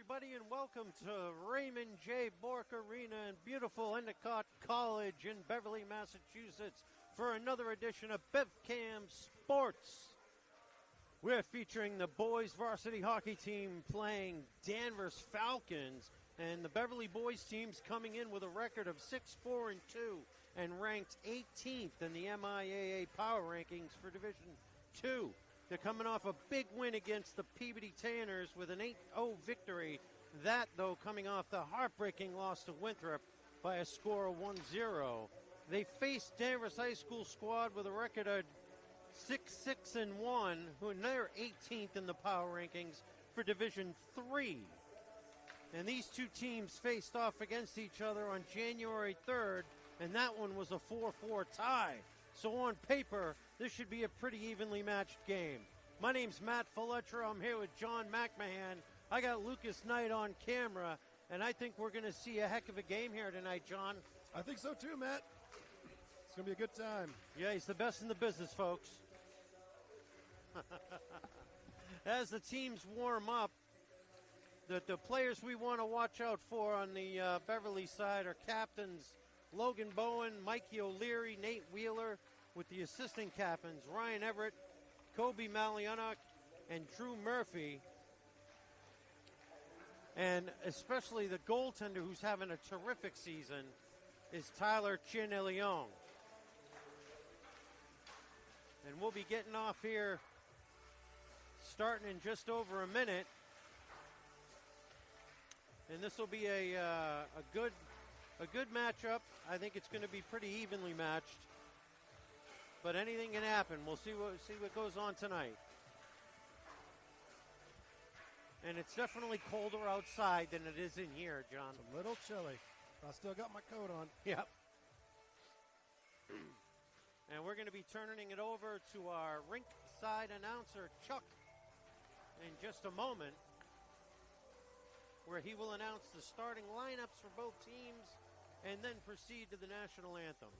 everybody, and welcome to Raymond J. Bork Arena in beautiful Endicott College in Beverly, Massachusetts for another edition of BevCam Sports. We're featuring the boys varsity hockey team playing Danvers Falcons, and the Beverly boys team's coming in with a record of 6-4-2 and ranked 18th in the MIAA Power Rankings for Division II. They're coming off a big win against the Peabody Tanners with an 8-0 victory. That, though, coming off the heartbreaking loss to Winthrop by a score of 1-0. They faced Danvers High School squad with a record of 6-6-1, who are they're 18th in the power rankings for Division III. And these two teams faced off against each other on January 3rd, and that one was a 4-4 tie. So on paper, this should be a pretty evenly matched game. My name's Matt Fletcher. I'm here with John McMahon. I got Lucas Knight on camera, and I think we're going to see a heck of a game here tonight, John. I think so too, Matt. It's going to be a good time. Yeah, he's the best in the business, folks. As the teams warm up, the players we want to watch out for on the Beverly side are captains Logan Bowen, Mikey O'Leary, Nate Wheeler, with the assistant captains Ryan Everett, Kobe Malianuk, and Drew Murphy. And especially the goaltender who's having a terrific season is Tyler Chin-Elion. And we'll be getting off here starting in just over a minute. And this will be a good matchup. I think it's going to be pretty evenly matched. But anything can happen. We'll see what goes on tonight. And it's definitely colder outside than it is in here, John. It's a little chilly. I still got my coat on. Yep. And we're going to be turning it over to our rink side announcer, Chuck, in just a moment, where he will announce the starting lineups for both teams and then proceed to the national anthem.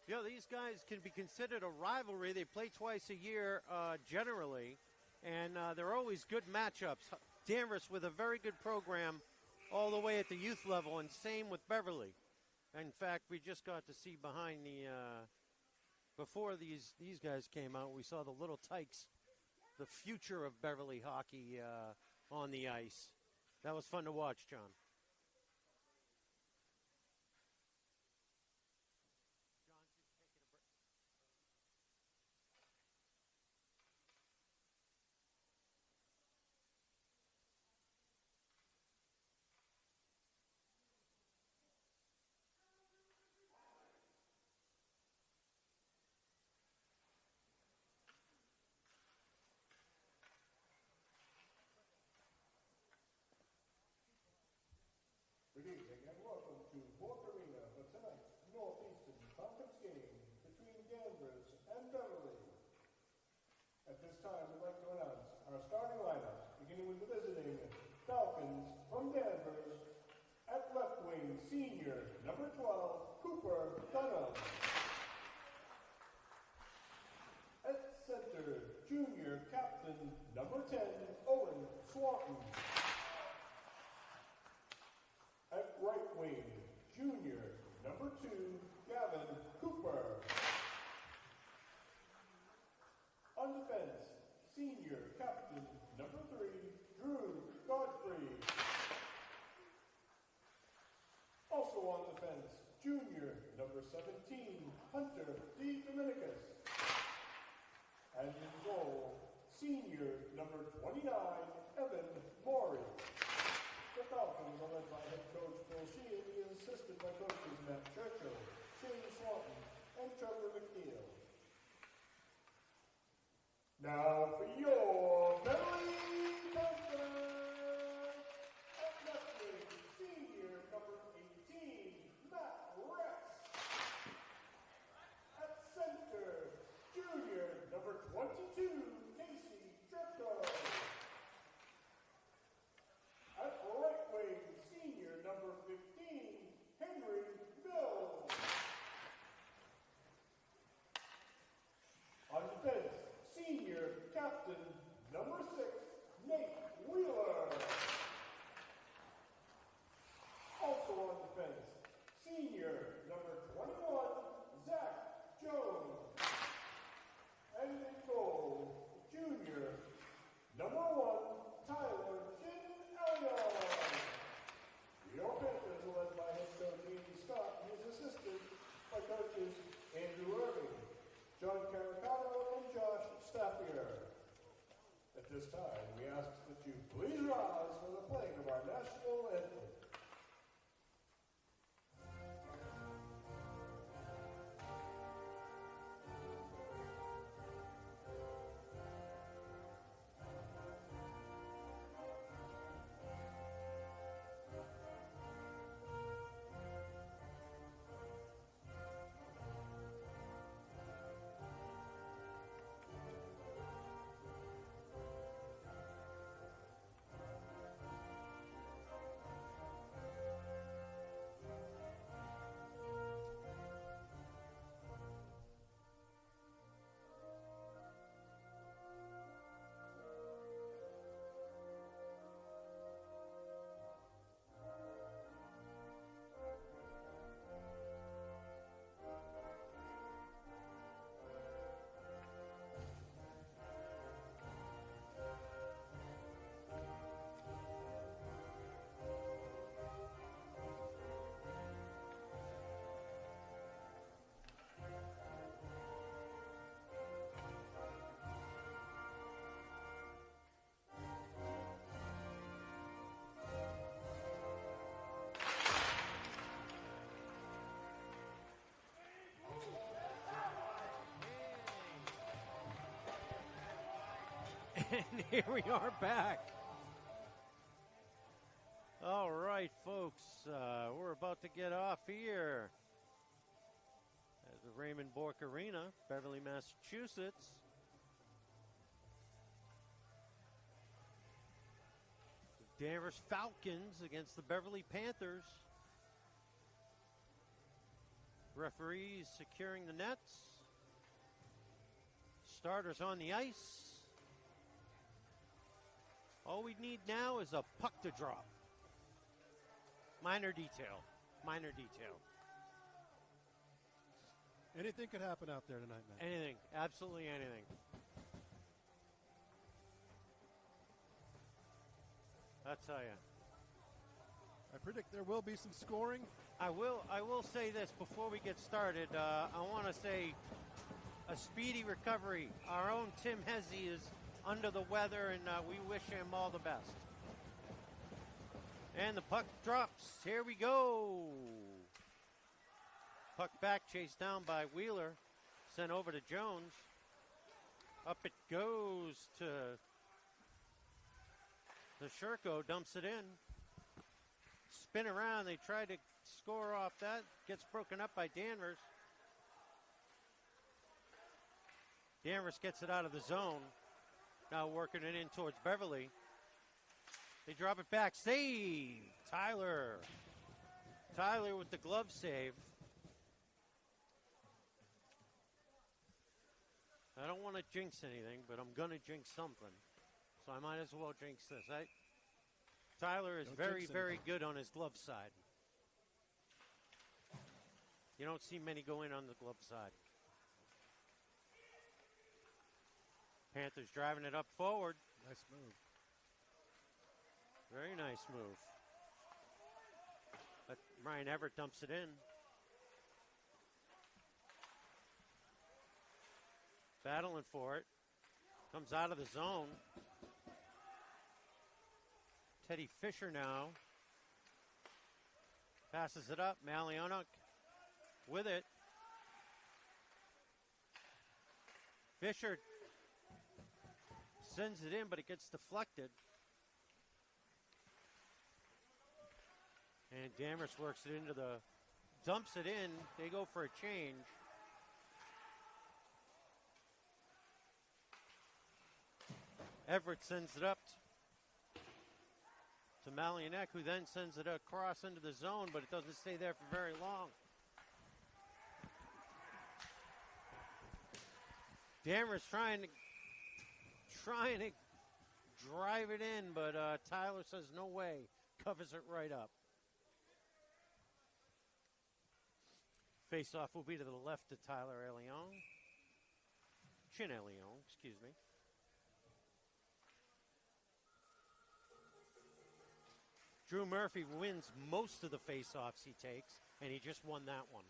You know, these guys can be considered a rivalry. They play twice a year generally, and they're always good matchups. Danvers with a very good program all the way at the youth level, and same with Beverly. In fact, we just got to see behind the before these guys came out, we saw the little Tykes, the future of Beverly hockey on the ice. That was fun to watch, John. Good evening and welcome to Bork Arena for tonight's Northeastern Conference game between Danvers and Beverly. At this time, we'd like to announce our starting lineup, beginning with the visiting Falcons from Danvers. At left wing, senior, number 12, Cooper Dunham. At center, junior captain, number 10, Owen Swanton. At right wing, junior, number 2, Gavin Cooper. On defense, senior captain, number 3, Drew Godfrey. Also on defense, junior, number 17, Hunter D. Dominicus. And in goal, senior, number 29, Evan Morey. The Falcons are led by head coach Bill Sheehan. He is assisted by coaches Matt Churchill, Shane Swanton, and Trevor McNeil. Now for your Beverly Falcons, at left wing, senior And here we are back. All right, folks, we're about to get off here at the Raymond Bork Arena, Beverly, Massachusetts. The Danvers Falcons against the Beverly Panthers. Referees securing the nets. Starters on the ice. All we need now is a puck to drop. Minor detail. Minor detail. Anything could happen out there tonight, man. Anything. Absolutely anything. I'll tell you. I predict there will be some scoring. I will say this before we get started. I want to say a speedy recovery. Our own Tim Hesse is under the weather, and we wish him all the best. And the puck drops. Here we go. Puck back, chased down by Wheeler. Sent over to Jones. Up it goes to the Sherko, dumps it in. Spin around. They try to score off that. Gets broken up by Danvers. Danvers gets it out of the zone. Now working it in towards Beverly. They drop it back. Save! Tyler. Tyler with the glove save. I don't want to jinx anything, but I'm going to jinx something. So I might as well jinx this. Tyler is very, very good on his glove side. You don't see many go in on the glove side. Panthers driving it up forward. Nice move. Very nice move. But Ryan Everett dumps it in. Battling for it. Comes out of the zone. Teddy Fisher now. Passes it up. Malionuk with it. Fisher sends it in, but it gets deflected. And Danvers works it into dumps it in. They go for a change. Everett sends it up to Malionek, who then sends it across into the zone, but it doesn't stay there for very long. Danvers trying to drive it in, but Tyler says no way. Covers it right up. Face-off will be to the left of Tyler Elion. Chin Elion, excuse me. Drew Murphy wins most of the face-offs he takes, and he just won that one.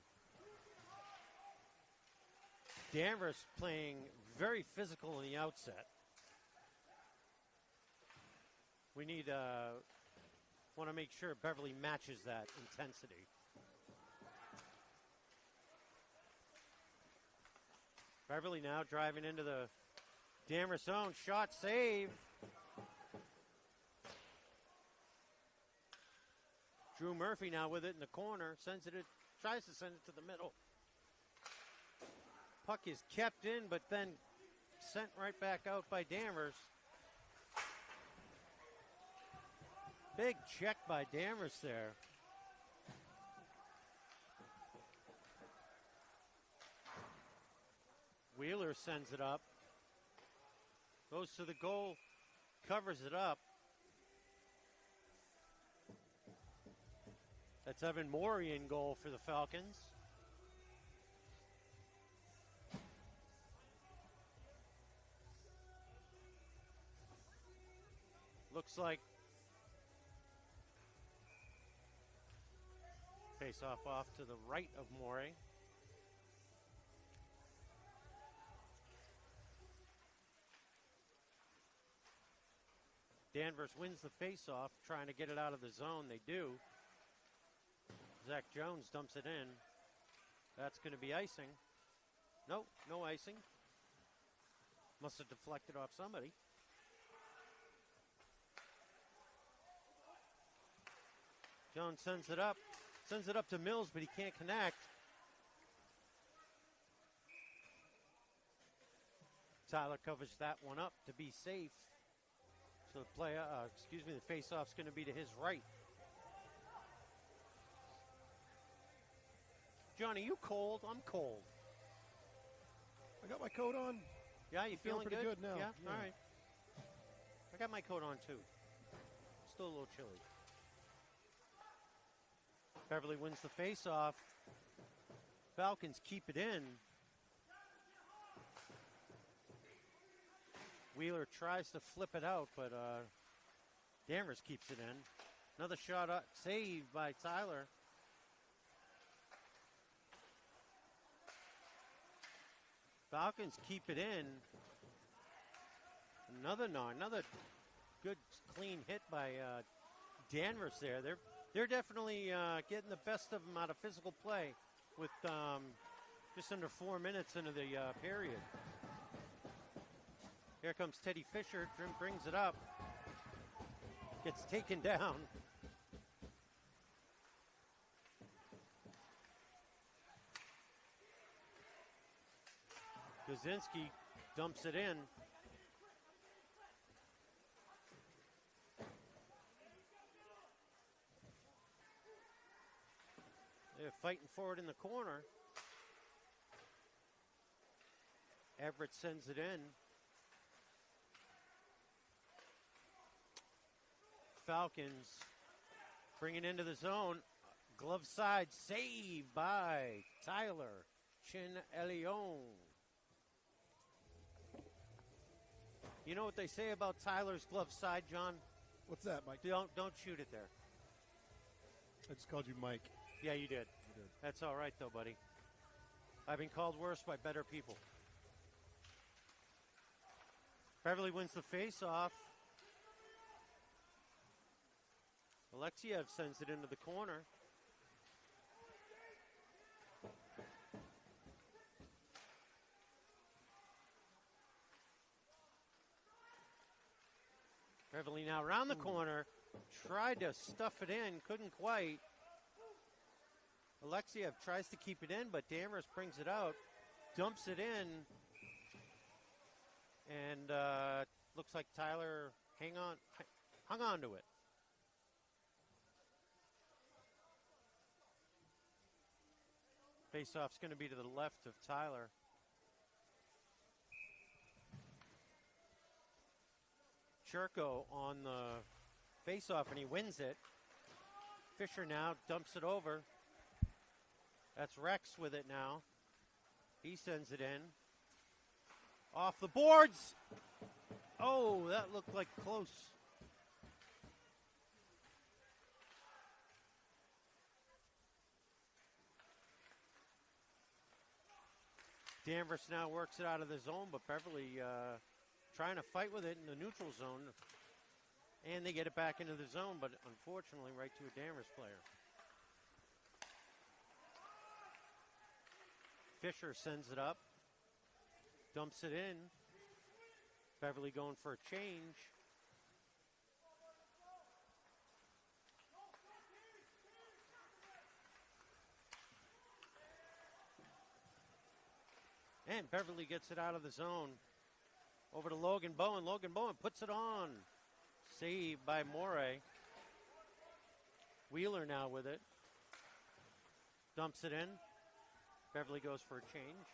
Danvers playing very physical in the outset. We want to make sure Beverly matches that intensity. Beverly now driving into the Danvers zone. Shot save. Drew Murphy now with it in the corner. Tries to send it to the middle. Puck is kept in, but then sent right back out by Danvers. Big check by Danvers there. Wheeler sends it up. Goes to the goal. Covers it up. That's Evan Morey in goal for the Falcons. Looks like face off to the right of Morey. Danvers wins the face-off, trying to get it out of the zone. They do. Zach Jones dumps it in. That's going to be icing. Nope, no icing. Must have deflected off somebody. Jones sends it up to Mills, but he can't connect. Tyler covers that one up to be safe. So the face-off's going to be to his right. Johnny, you cold? I'm cold. I got my coat on. Yeah, you feeling pretty good now. Yeah? All right. I got my coat on too. Still a little chilly. Beverly wins the face-off. Falcons keep it in. Wheeler tries to flip it out, but Danvers keeps it in. Another shot saved by Tyler. Falcons keep it in. Another good clean hit by Danvers there. They're definitely getting the best of them out of physical play with just under 4 minutes into the period. Here comes Teddy Fisher. Trim brings it up. Gets taken down. Kaczynski dumps it in. They're fighting for it in the corner. Everett sends it in. Falcons bring it into the zone. Glove side saved by Tyler Chin-Elion. You know what they say about Tyler's glove side, John? What's that, Mike? Don't shoot it there. I just called you Mike. Yeah, you did. You did. That's all right, though, buddy. I've been called worse by better people. Beverly wins the face-off. Alexiev sends it into the corner. Beverly now around the corner. Tried to stuff it in. Couldn't quite. Alexiev tries to keep it in, but Danvers brings it out. Dumps it in. And looks like Tyler hung on to it. Face-off's going to be to the left of Tyler. Churko on the face-off, and he wins it. Fisher now dumps it over. That's Rex with it now. He sends it in. Off the boards. Oh, that looked like close. Danvers now works it out of the zone, but Beverly trying to fight with it in the neutral zone. And they get it back into the zone, but unfortunately right to a Danvers player. Fisher sends it up. Dumps it in. Beverly going for a change. And Beverly gets it out of the zone. Over to Logan Bowen. Logan Bowen puts it on. Saved by Morey. Wheeler now with it. Dumps it in. Beverly goes for a change.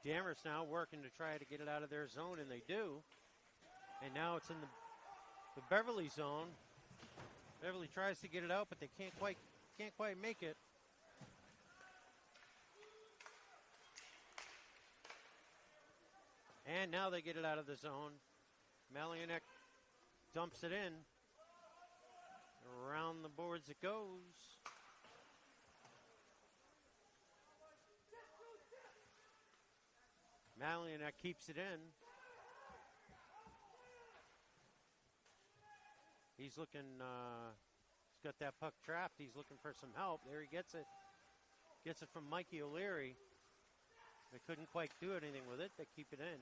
Danvers now working to try to get it out of their zone, and they do. And now it's in the Beverly zone. Beverly tries to get it out, but they can't quite make it. And now they get it out of the zone. Malionek dumps it in. Around the boards it goes. Malionek keeps it in. He's looking, he's got that puck trapped. He's looking for some help. There he gets it. Gets it from Mikey O'Leary. They couldn't quite do anything with it. They keep it in.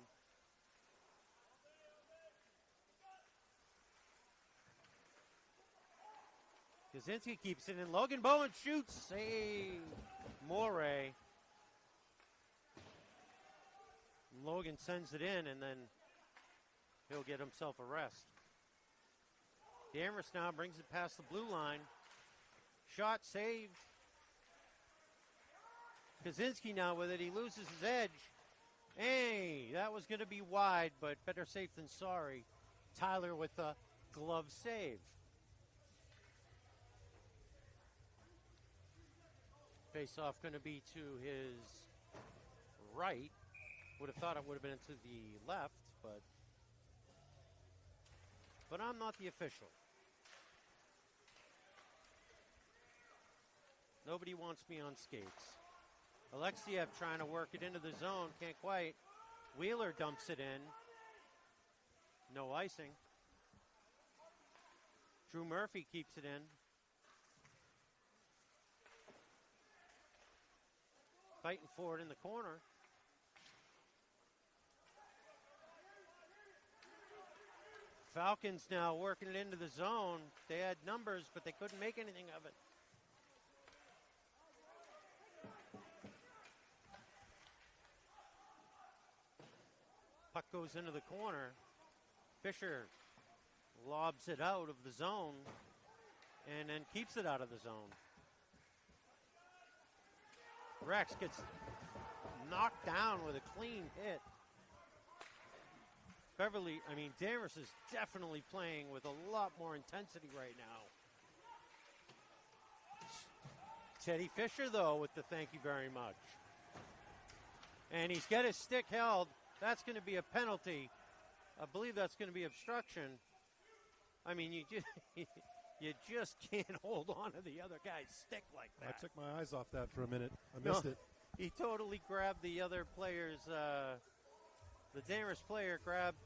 Kaczynski keeps it in. Logan Bowen shoots. Save. Morey. Logan sends it in, and then he'll get himself a rest. Danvers now brings it past the blue line. Shot saved. Kaczynski now with it. He loses his edge. Hey, that was going to be wide, but better safe than sorry. Tyler with a glove save. Face-off going to be to his right. Would have thought it would have been to the left, but I'm not the official. Nobody wants me on skates. Alexiev trying to work it into the zone. Can't quite. Wheeler dumps it in. No icing. Drew Murphy keeps it in. Fighting for it in the corner. Falcons now working it into the zone. They had numbers, but they couldn't make anything of it. Puck goes into the corner. Fisher lobs it out of the zone and then keeps it out of the zone. Rex gets knocked down with a clean hit. Danvers is definitely playing with a lot more intensity right now. Teddy Fisher, though, with the thank you very much. And he's got his stick held. That's going to be a penalty. I believe that's going to be obstruction. I mean, you just can't hold on to the other guy's stick like that. I took my eyes off that for a minute. I missed it. He totally grabbed the other player's, the Danvers player grabbed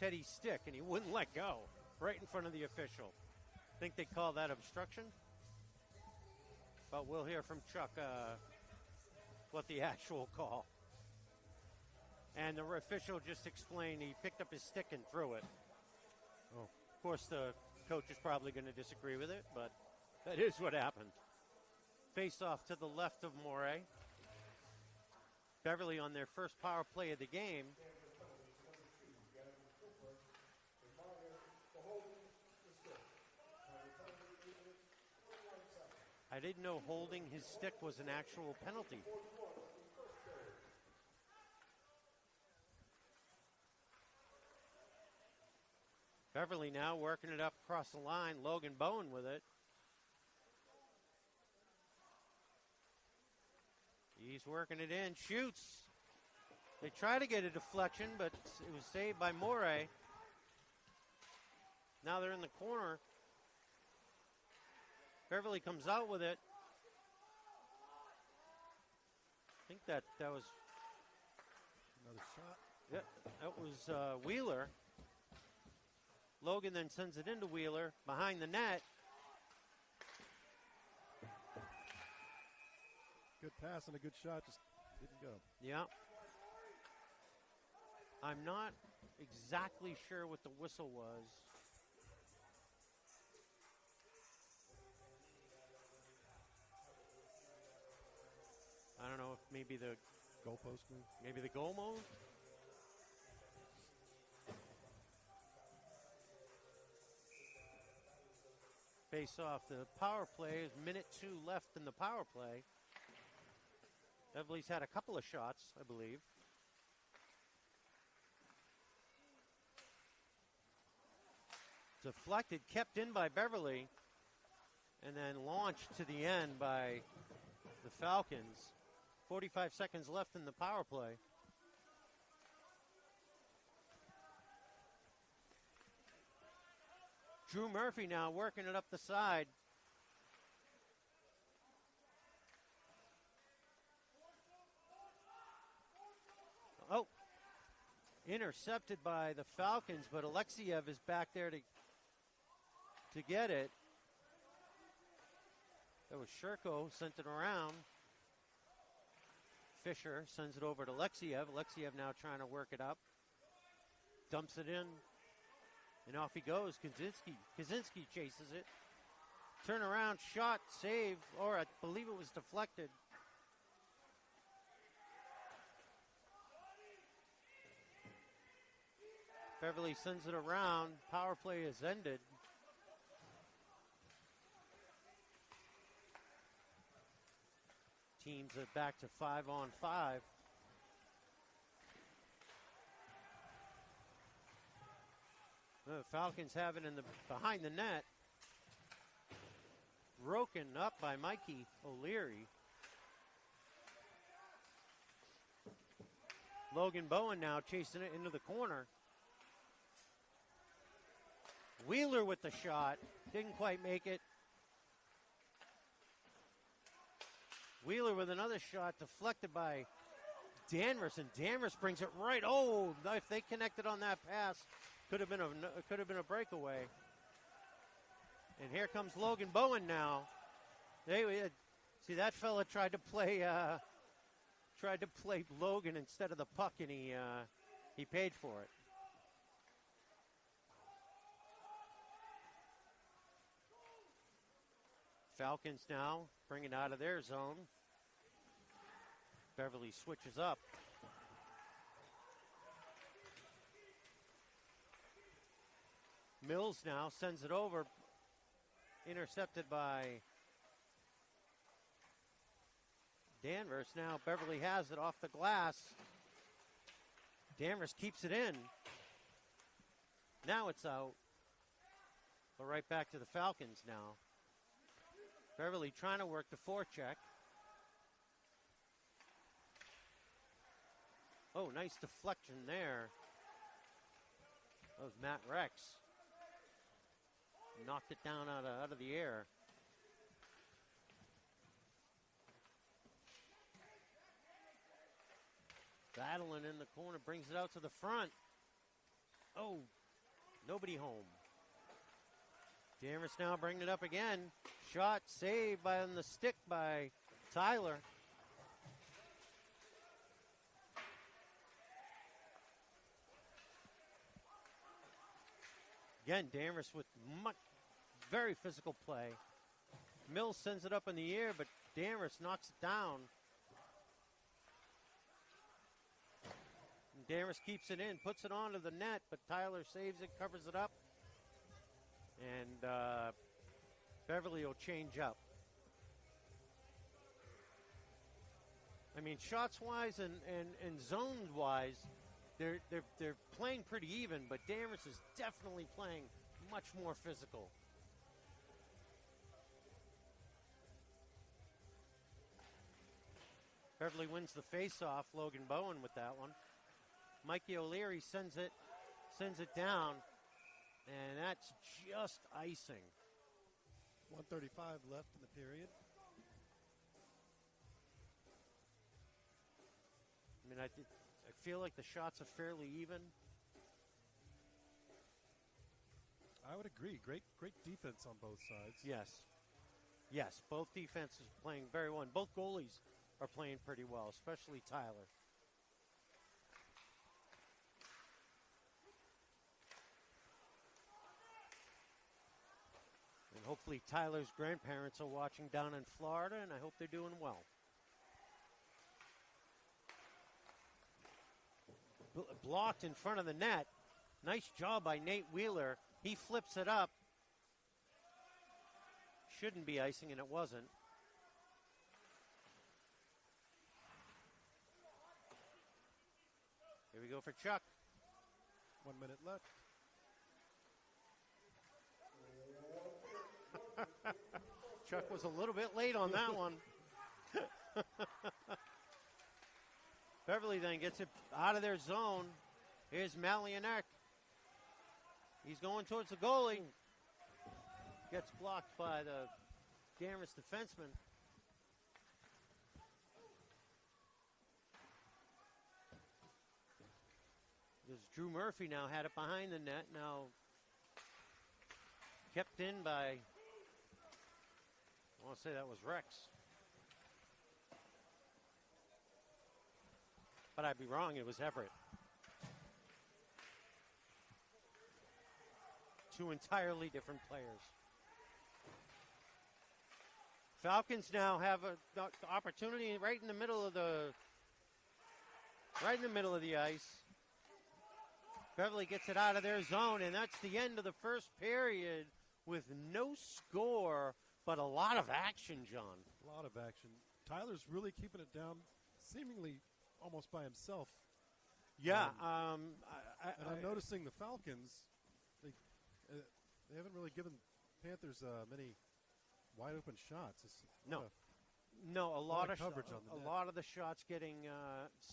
Teddy's stick, and he wouldn't let go right in front of the official. Think they call that obstruction? But we'll hear from Chuck what the actual call. And the official just explained he picked up his stick and threw it. Oh. Of course, the coach is probably going to disagree with it, but that is what happened. Face off to the left of Morey. Beverly on their first power play of the game. I didn't know holding his stick was an actual penalty. Beverly now working it up across the line. Logan Bowen with it. He's working it in. Shoots. They try to get a deflection, but it was saved by Morey. Now they're in the corner. Beverly comes out with it. I think that was another shot. Yeah, that was Wheeler. Logan then sends it into Wheeler behind the net. Good pass and a good shot, just didn't go. Yeah. I'm not exactly sure what the whistle was. I don't know if maybe the goalpost move. Maybe the goal move. Face off the power play. Is minute 2 left in the power play. Beverly's had a couple of shots, I believe. Deflected, kept in by Beverly, and then launched to the end by the Falcons. 45 seconds left in the power play. Drew Murphy now working it up the side. Oh, intercepted by the Falcons, but Alexiev is back there to get it. That was Sherko, sent it around. Fisher sends it over to Alexiev. Alexiev now trying to work it up. Dumps it in. And off he goes. Kaczynski chases it. Turnaround shot, save, or I believe it was deflected. Beverly sends it around. Power play is ended. Teams are back to 5-on-5. The Falcons have it in the behind the net. Broken up by Mikey O'Leary. Logan Bowen now chasing it into the corner. Wheeler with the shot. Didn't quite make it. Wheeler with another shot deflected by Danvers, and Danvers brings it right. Oh, if they connected on that pass, could have been a breakaway. And here comes Logan Bowen now. See, that fella tried to play Logan instead of the puck, and he paid for it. Falcons now bring it out of their zone. Beverly switches up. Mills now sends it over. Intercepted by Danvers. Now Beverly has it off the glass. Danvers keeps it in. Now it's out. But right back to the Falcons now. Beverly trying to work the forecheck. Oh, nice deflection there. That was Matt Rex. Knocked it down out of the air. Battling in the corner, brings it out to the front. Oh, nobody home. Danvers now bringing it up again. Shot saved on the stick by Tyler. Again, Danvers with very physical play. Mills sends it up in the air, but Danvers knocks it down. And Danvers keeps it in, puts it onto the net, but Tyler saves it, covers it up. And Beverly will change up. I mean, shots-wise and zone-wise, they're playing pretty even, but Danvers is definitely playing much more physical. Beverly wins the face-off. Logan Bowen with that one. Mikey O'Leary sends it down, and that's just icing. 1:35 left in the period. I mean, I feel like the shots are fairly even. I would agree. Great defense on both sides. Yes, both defenses playing very well. And both goalies are playing pretty well, especially Tyler. And hopefully Tyler's grandparents are watching down in Florida, and I hope they're doing well. Blocked in front of the net. Nice job by Nate Wheeler. He flips it up. Shouldn't be icing, and it wasn't. Here we go for Chuck. 1 minute left. Chuck was a little bit late on that one. Beverly then gets it out of their zone. Here's Malionek. He's going towards the goalie. Gets blocked by the Danvers defenseman. There's Drew Murphy now had it behind the net. Now kept in by, I want to say that was Rex. But I'd be wrong, it was Everett. Two entirely different players. Falcons now have the opportunity right in the middle of the ice. Beverly gets it out of their zone, and that's the end of the first period with no score, but a lot of action, John. A lot of action. Tyler's really keeping it down, seemingly almost by himself. Yeah. I'm noticing the Falcons, they haven't really given Panthers many wide open shots. No, a lot of coverage on the net. A lot of the shots getting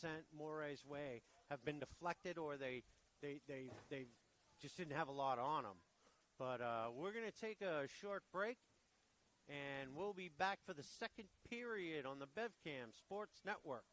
sent Morey's way have been deflected, or they just didn't have a lot on them. But we're going to take a short break, and we'll be back for the second period on the BevCam Sports Network.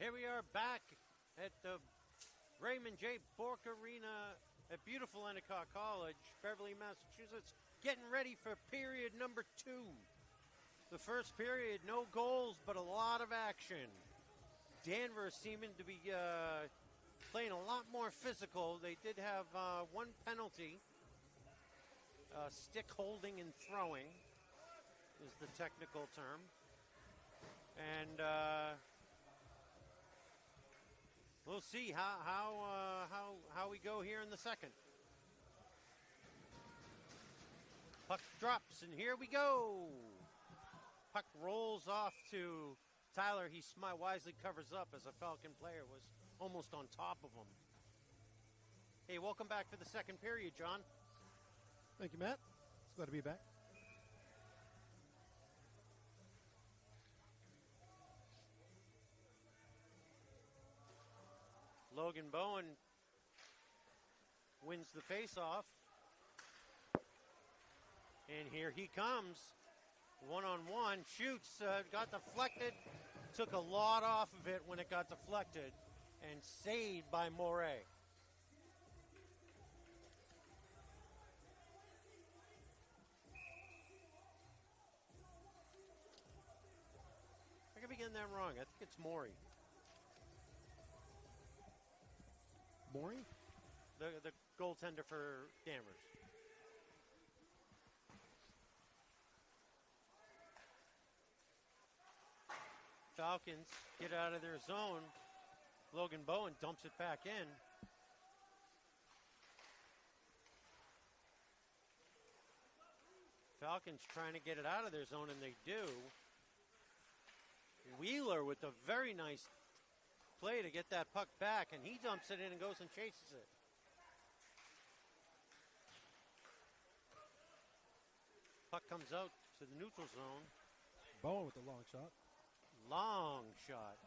Here we are back at the Raymond J. Bork Arena at beautiful Endicott College, Beverly, Massachusetts, getting ready for period number 2. The first period, no goals, but a lot of action. Danvers seeming to be playing a lot more physical. They did have one penalty. Stick holding and throwing is the technical term. And we'll see how we go here in the second. Puck drops, and here we go. Puck rolls off to Tyler. He wisely covers up as a Falcon player was almost on top of him. Hey, welcome back for the second period, John. Thank you, Matt. It's glad to be back. Logan Bowen wins the faceoff. And here he comes. One-on-one, shoots, got deflected. Took a lot off of it when it got deflected. And saved by Moret. I could be getting that wrong. I think it's Morey. Morey? The goaltender for Danvers. Falcons get out of their zone. Logan Bowen dumps it back in. Falcons trying to get it out of their zone, and they do. Wheeler with a very nice play to get that puck back, and he dumps it in and goes and chases it. Puck comes out to the neutral zone. Bowen with the long shot. Long shot.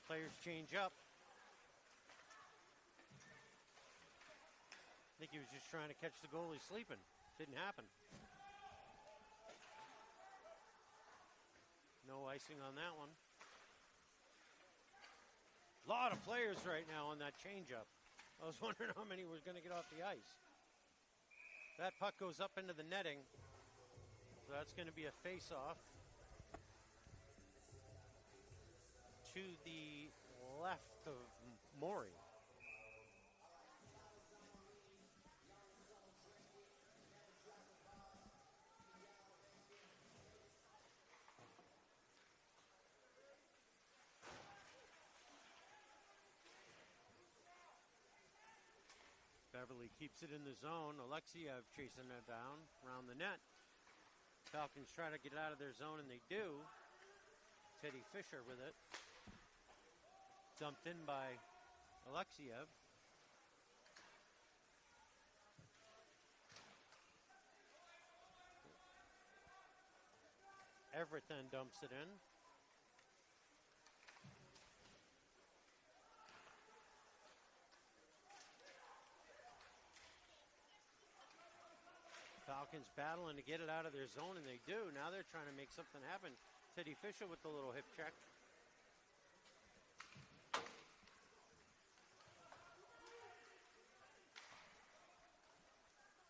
Players change up. I think he was just trying to catch the goalie sleeping. Didn't happen. No icing on that one. A lot of players right now on that changeup. I was wondering how many were going to get off the ice. That puck goes up into the netting. So that's going to be a face-off to the left of Morey. Beverly keeps it in the zone. Alexiev chasing it down around the net. Falcons try to get out of their zone, and they do. Teddy Fisher with it. Dumped in by Alexiev. Everett then dumps it in. Falcons battling to get it out of their zone, and they do. Now they're trying to make something happen. Teddy Fisher with the little hip check.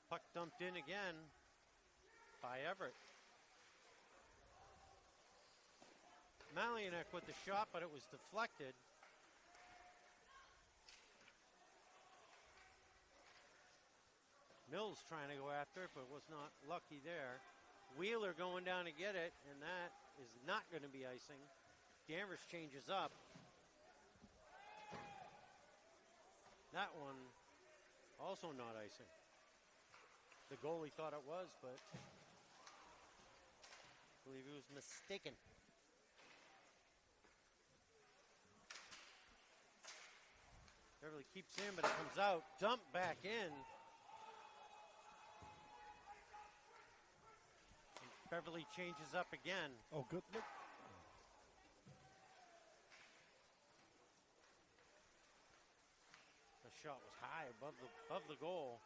Puck dumped in again by Everett. Malionek with the shot, but it was deflected. Mills trying to go after it, but was not lucky there. Wheeler going down to get it, and that is not going to be icing. Danvers changes up. That one also not icing. The goalie thought it was, but I believe he was mistaken. Beverly keeps in, but it comes out. Dumped back in. Beverly changes up again. Oh, good look. The shot was high above the goal.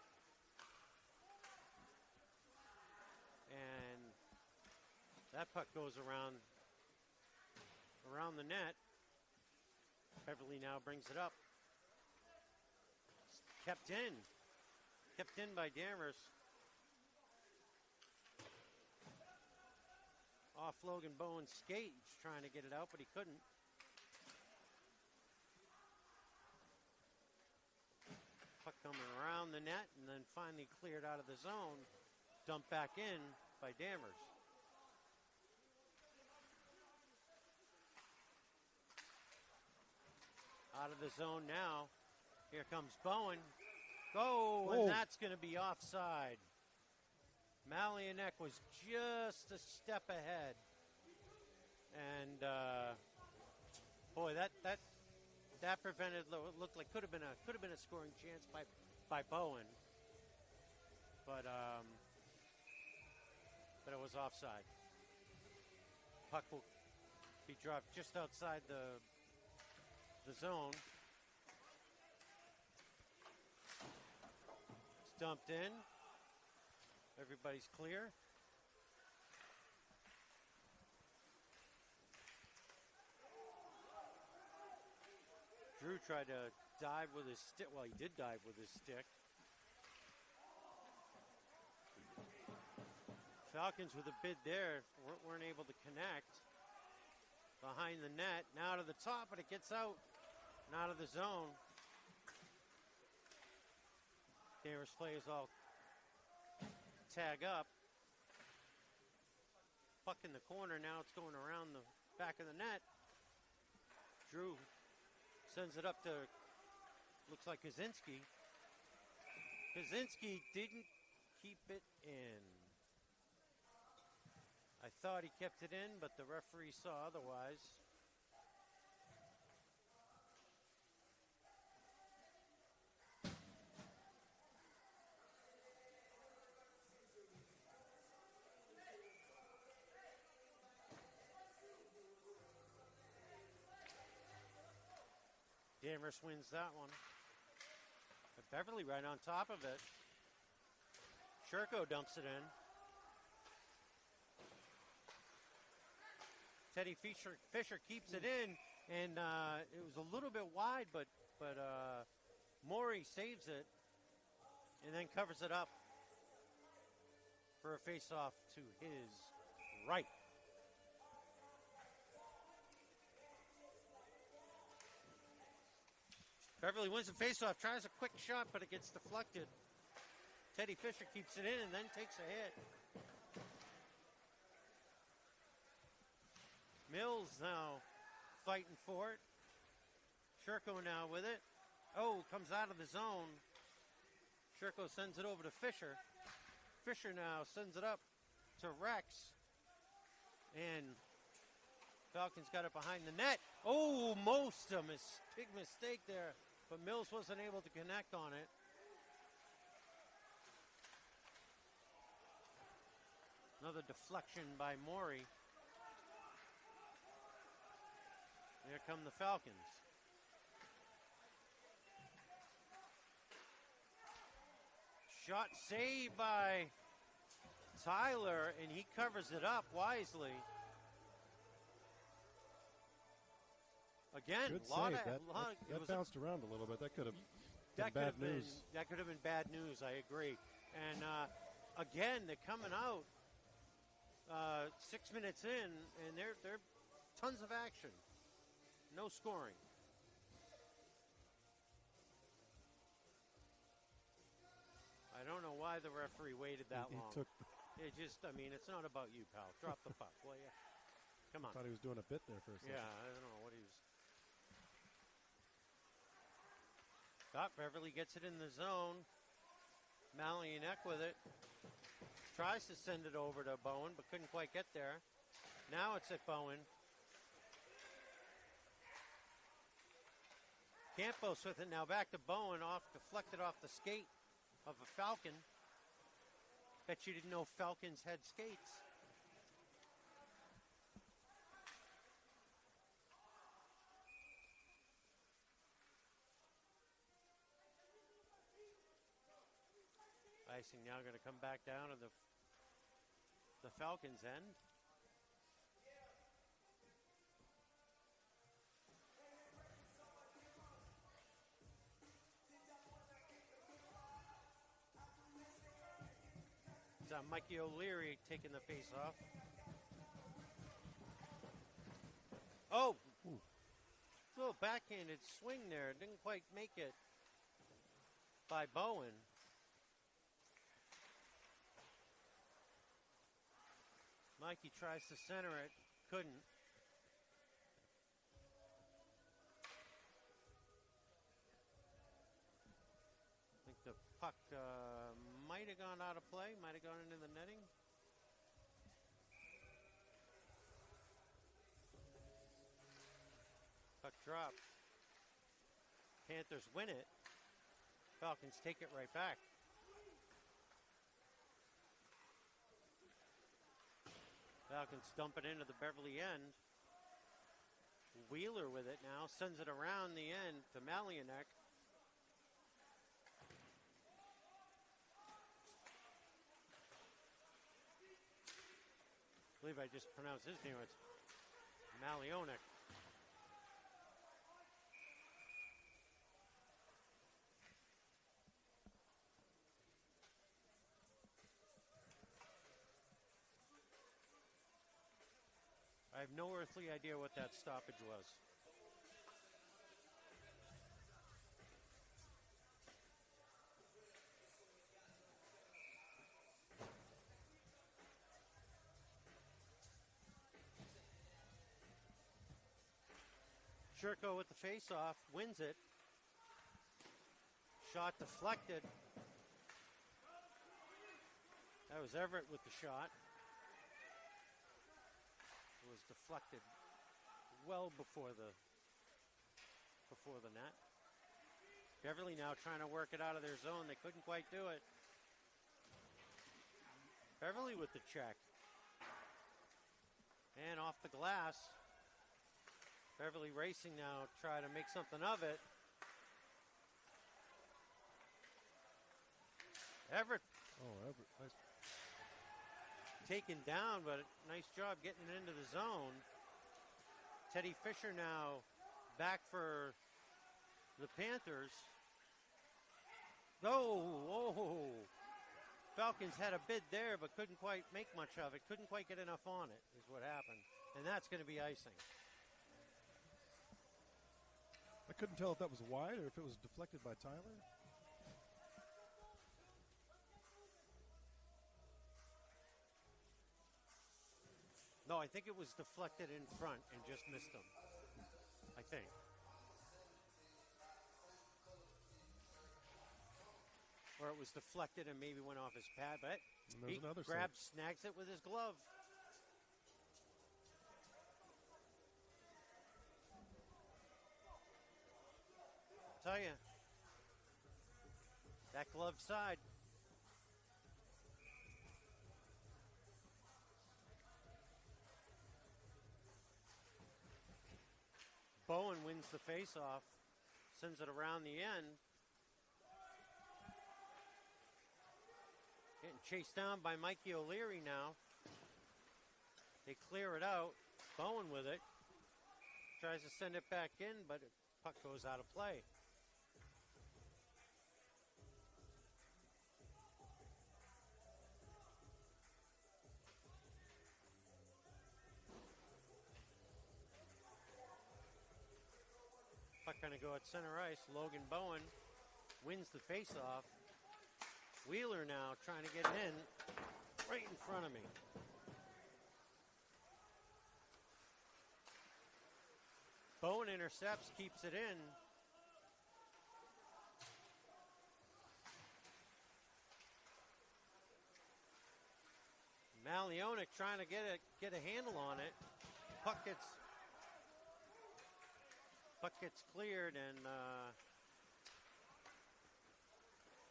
And that puck goes around around the net. Beverly now brings it up. Kept in by Danvers. Off Logan Bowen's skate. He's trying to get it out, but he couldn't. Puck coming around the net and then finally cleared out of the zone. Dumped back in by Danvers. Out of the zone now. Here comes Bowen. Go, and that's going to be offside. Malianek was just a step ahead. And, boy, that prevented, looked like could have been a scoring chance by Bowen. But it was offside. Puck will be dropped just outside the zone. It's dumped in. Everybody's clear. Drew tried to dive with his stick. Well, he did dive with his stick. Falcons with a bid there weren't able to connect. Behind the net, now to the top, but it gets out and out of the zone. Danvers players all tag up. Puck in the corner, now it's going around the back of the net. Drew sends it up to, looks like Kaczynski. Kaczynski didn't keep it in. I thought he kept it in, but the referee saw otherwise. Danvers wins that one. But Beverly right on top of it. Sherko dumps it in. Teddy Fisher keeps it in, and it was a little bit wide, but Morey saves it and then covers it up for a face-off to his right. Beverly wins the face-off, tries a quick shot, but it gets deflected. Teddy Fisher keeps it in and then takes a hit. Mills now fighting for it. Sherko now with it. Oh, comes out of the zone. Sherko sends it over to Fisher. Fisher now sends it up to Rex. And Falcons got it behind the net. Oh, most a big mistake there. But Mills wasn't able to connect on it. Another deflection by Morey. Here come the Falcons. Shot saved by Tyler, and he covers it up wisely. Again, good save. That bounced around a little bit. That could have been bad news. That could have been bad news, I agree. And again, they're coming out 6 minutes in, and they're tons of action. No scoring. I don't know why the referee waited that long. It's not about you, pal. Drop the puck, will you? Come on. I thought he was doing a bit there for a second. Yeah, I don't know what he was. Beverly gets it in the zone. Malianek with it. Tries to send it over to Bowen, but couldn't quite get there. Now it's at Bowen. Campos with it now back to Bowen, deflected off the skate of a Falcon. Bet you didn't know Falcons had skates. Icing now going to come back down to the Falcons' end. It's Mikey O'Leary taking the face off. Oh! Ooh. Little backhanded swing there. Didn't quite make it by Bowen. Mikey tries to center it. Couldn't. I think the puck might have gone out of play. Might have gone into the netting. Puck drop. Panthers win it. Falcons take it right back. Falcons dump it into the Beverly end. Wheeler with it now. Sends it around the end to Malionek. I believe I just pronounced his name. It's Malionek. I have no earthly idea what that stoppage was. Shurko with the face-off, wins it. Shot deflected. That was Everett with the shot. It was deflected well before the net. Beverly now trying to work it out of their zone. They couldn't quite do it. Beverly with the check. And off the glass. Beverly racing now, try to make something of it. Everett. Oh, Everett. Nice. Taken down, but nice job getting it into the zone. Teddy Fisher now back for the Panthers. Oh. Falcons had a bid there, but couldn't quite make much of it. Couldn't quite get enough on it, is what happened. And that's going to be icing. I couldn't tell if that was wide or if it was deflected by Tyler. No, I think it was deflected in front and just missed him. I think. Or it was deflected and maybe went off his pad, but he grabs, snags it with his glove. I'll tell you, that glove side. Bowen wins the faceoff, sends it around the end. Getting chased down by Mikey O'Leary now. They clear it out. Bowen with it. Tries to send it back in, but the puck goes out of play. Puck going to go at center ice. Logan Bowen wins the faceoff. Wheeler now trying to get it in right in front of me. Bowen intercepts, keeps it in. Malionek trying to get a handle on it. Puck gets cleared, and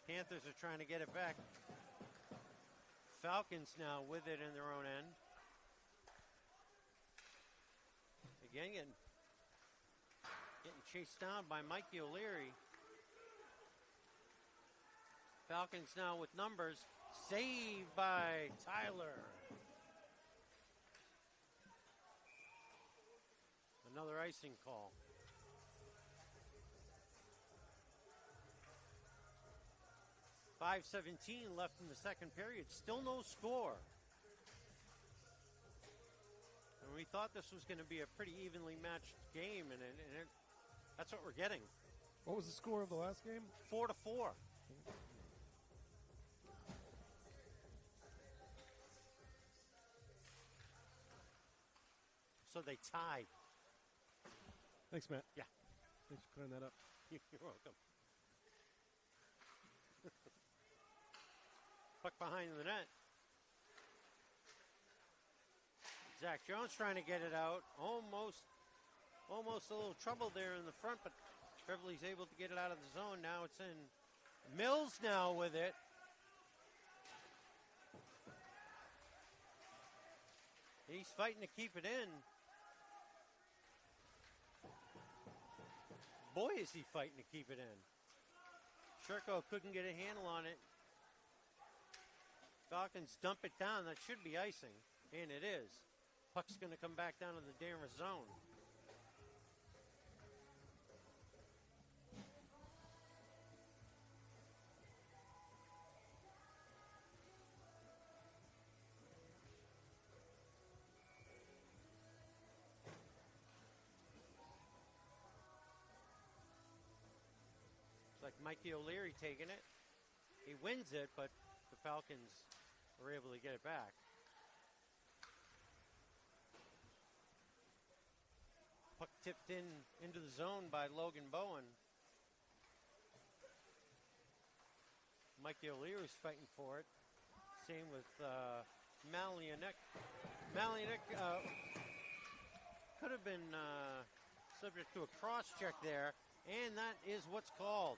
Panthers are trying to get it back. Falcons now with it in their own end. Again, getting chased down by Mikey O'Leary. Falcons now with numbers. Saved by Tyler. Another icing call. 5:17 left in the second period. Still no score. And we thought this was going to be a pretty evenly matched game, and that's what we're getting. What was the score of the last game? 4-4. So they tied. Thanks, Matt. Yeah. Thanks for clearing that up. You're welcome. Puck behind the net. Zach Jones trying to get it out. Almost a little trouble there in the front, but Beverly's able to get it out of the zone. Now it's in. Mills now with it. He's fighting to keep it in. Boy, is he fighting to keep it in. Sherko couldn't get a handle on it. Falcons dump it down. That should be icing, and it is. Puck's going to come back down to the Danvers zone. It's like Mikey O'Leary taking it. He wins it, but the Falcons are able to get it back. Puck tipped into the zone by Logan Bowen. Mikey O'Leary's fighting for it. Same with Malianek. Malianek could have been subject to a cross check there, and that is what's called.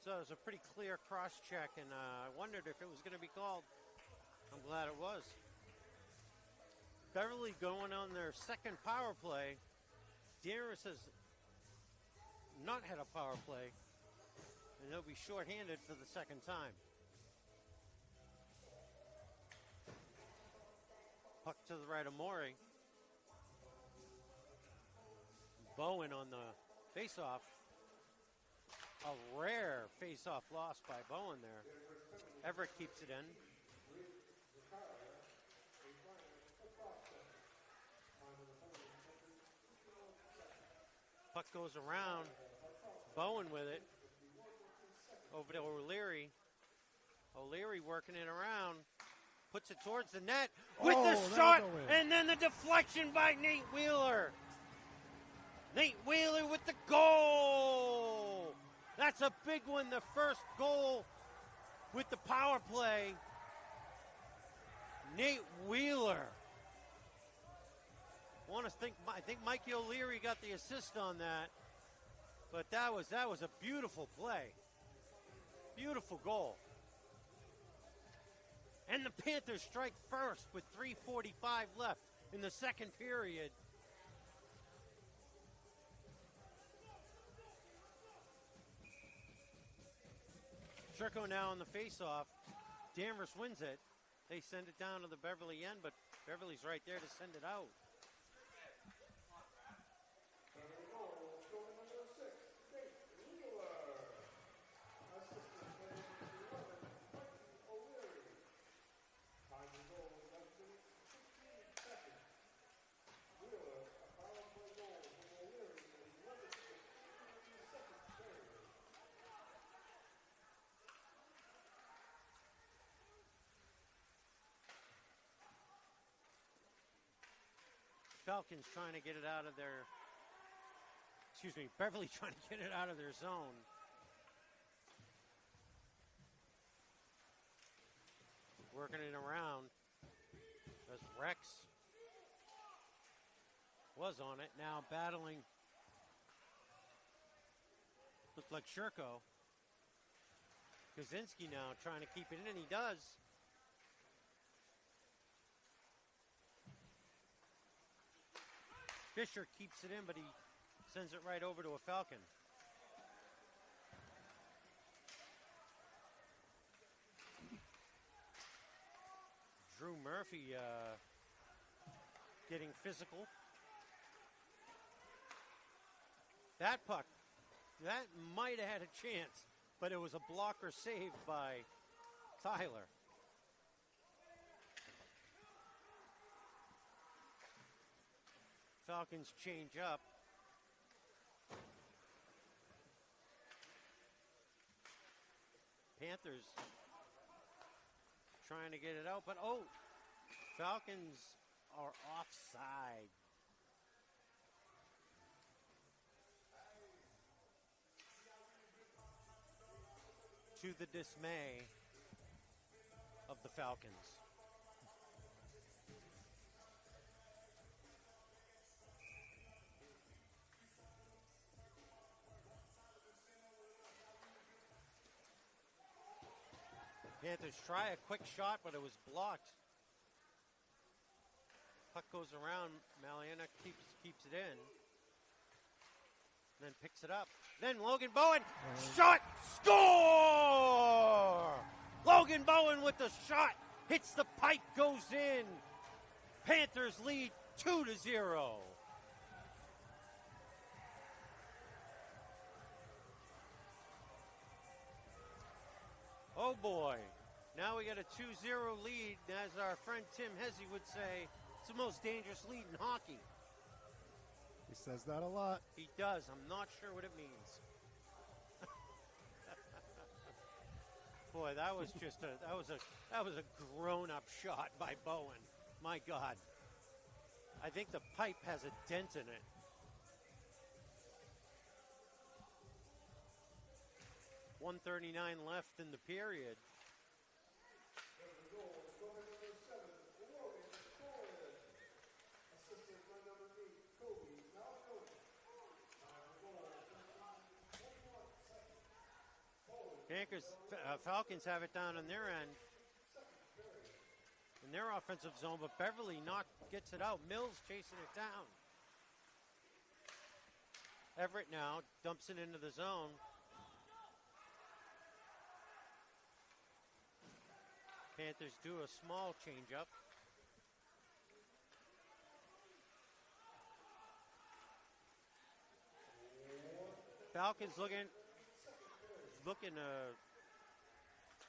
So it was a pretty clear cross check, and I wondered if it was going to be called. I'm glad it was. Beverly going on their second power play. Danvers has not had a power play, and they'll be shorthanded for the second time. Puck to the right of Morey. Bowen on the faceoff. A rare face-off loss by Bowen there. Everett keeps it in. Puck goes around. Bowen with it. Over to O'Leary. O'Leary working it around. Puts it towards the net with the shot. And then the deflection by Nate Wheeler. Nate Wheeler with the goal. That's a big one. The first goal with the power play. Nate Wheeler. I think Mikey O'Leary got the assist on that. But that was a beautiful play. Beautiful goal. And the Panthers strike first with 3:45 left in the second period. Sherko now on the faceoff. Danvers wins it. They send it down to the Beverly end, but Beverly's right there to send it out. Falcons trying to get it out of their, Beverly trying to get it out of their zone. Working it around. As Rex was on it, now battling. Looked like Sherko. Kaczynski now trying to keep it in, and he does. Fisher keeps it in, but he sends it right over to a Falcon. Drew Murphy getting physical. That puck, that might have had a chance but it was a blocker save by Tyler. Falcons change up. Panthers trying to get it out, but Falcons are offside. To the dismay of the Falcons. Panthers try a quick shot, but it was blocked. Puck goes around. Maliana keeps it in. Then picks it up. Then Logan Bowen, shot, score! Logan Bowen with the shot, hits the pipe, goes in. Panthers lead 2-0. Oh boy, now we got a 2-0 lead. As our friend Tim Hesse would say, it's the most dangerous lead in hockey. He says that a lot. He does. I'm not sure what it means. Boy, that was a grown-up shot by Bowen. My God. I think the pipe has a dent in it. .139 left in the period. Falcons have it down on their end in their offensive zone, but Beverly gets it out. Mills chasing it down. Everett now dumps it into the zone. Panthers do a small change-up. Falcons looking to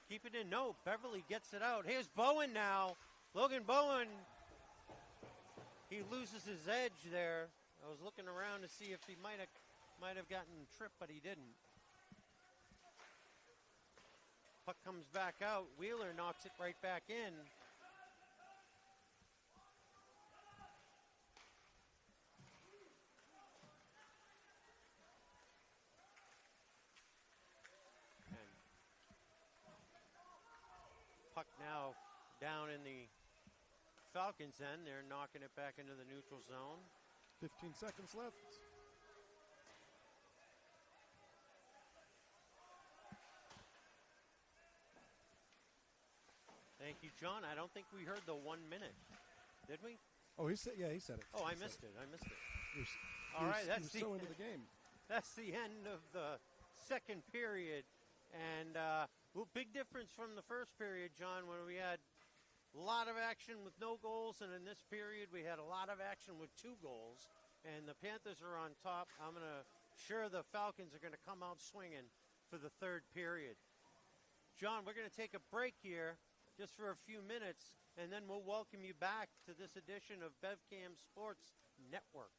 keep it in. No, Beverly gets it out. Here's Bowen now. Logan Bowen, he loses his edge there. I was looking around to see if he might have gotten tripped, but he didn't. Puck comes back out. Wheeler knocks it right back in. And puck now down in the Falcons' end. They're knocking it back into the neutral zone. 15 seconds left. Thank you, John. I don't think we heard the 1 minute. Did we? Oh, he said he said it. Oh, I missed it. All right, that's so into the game. That's the end of the second period. And big difference from the first period, John, when we had a lot of action with no goals, and in this period we had a lot of action with 2 goals. And the Panthers are on top. I'm sure the Falcons are going to come out swinging for the third period. John, we're going to take a break here just for a few minutes, and then we'll welcome you back to this edition of BevCam Sports Network.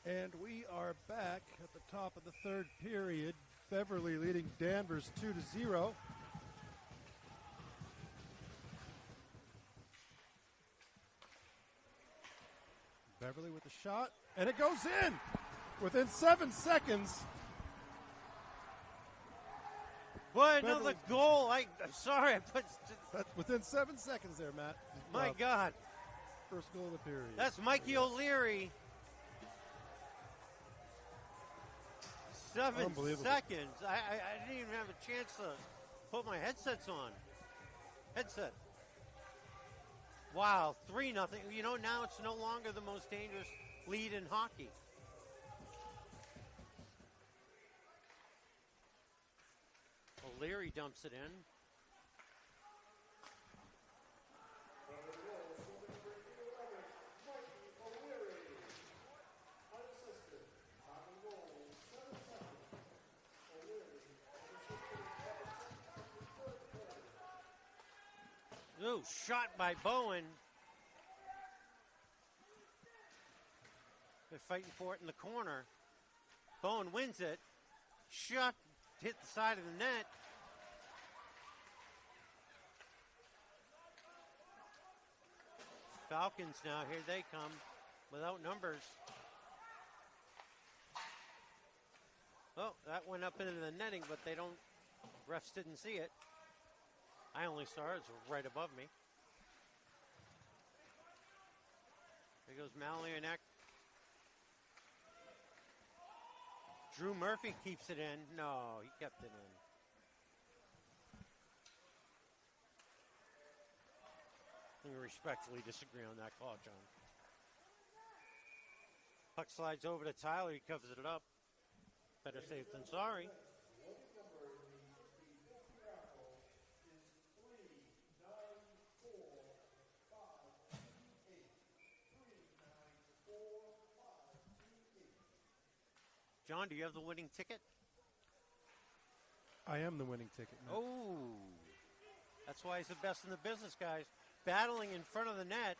And we are back at the top of the third period. Beverly leading Danvers 2-0. Beverly with the shot, and it goes in within 7 seconds. Boy, another goal. I'm sorry. I put. That's within 7 seconds there, Matt. My God. First goal of the period. That's Mikey O'Leary. 7 seconds. I didn't even have a chance to put my headsets on. Headset. Wow, 3-0. You know, now it's no longer the most dangerous lead in hockey. O'Leary dumps it in. Ooh, shot by Bowen. They're fighting for it in the corner. Bowen wins it. Shot hit the side of the net. Falcons now, here they come without numbers. Oh, that went up into the netting, but refs didn't see it. I only saw it. It's right above me. There goes Malionek. Drew Murphy keeps it in. No, he kept it in. I respectfully disagree on that call, John. Puck slides over to Tyler. He covers it up. Better safe than sorry. John, do you have the winning ticket? I am the winning ticket, Matt. Oh, that's why he's the best in the business, guys. Battling in front of the net.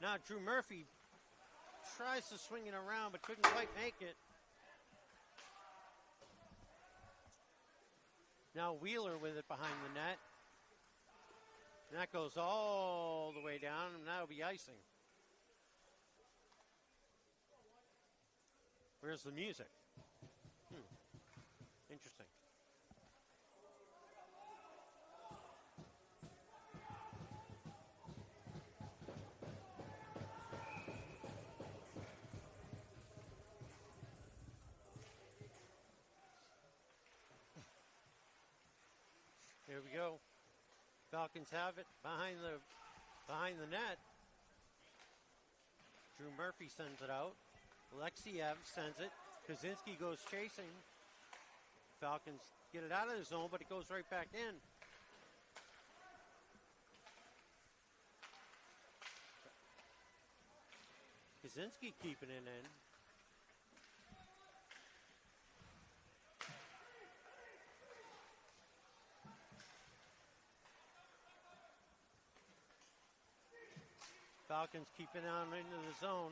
Now Drew Murphy tries to swing it around, but couldn't quite make it. Now Wheeler with it behind the net. And that goes all the way down, and that'll be icing. Where's the music? Interesting. Here we go. Falcons have it behind the net. Drew Murphy sends it out. Alexiev sends it. Kaczynski goes chasing. Falcons get it out of the zone, but it goes right back in. Kaczynski keeping it in. Falcons keeping on into the zone.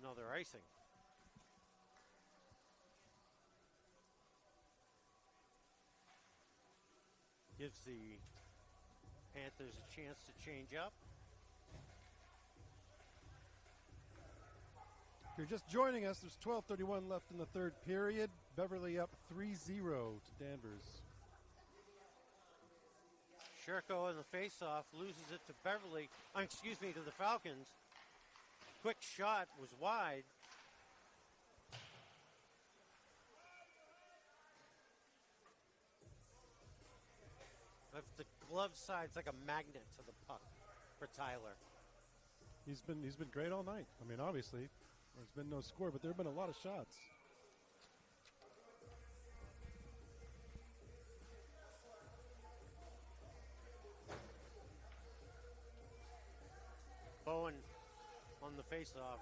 Another icing. Gives the Panthers a chance to change up. If you're just joining us, there's 12:31 left in the third period. Beverly up 3-0 to Danvers. Sherko in the faceoff loses it to Beverly. To the Falcons. Quick shot was wide. If the glove side's like a magnet to the puck for Tyler. He's been great all night. I mean, obviously, there's been no score, but there have been a lot of shots. Bowen on the faceoff.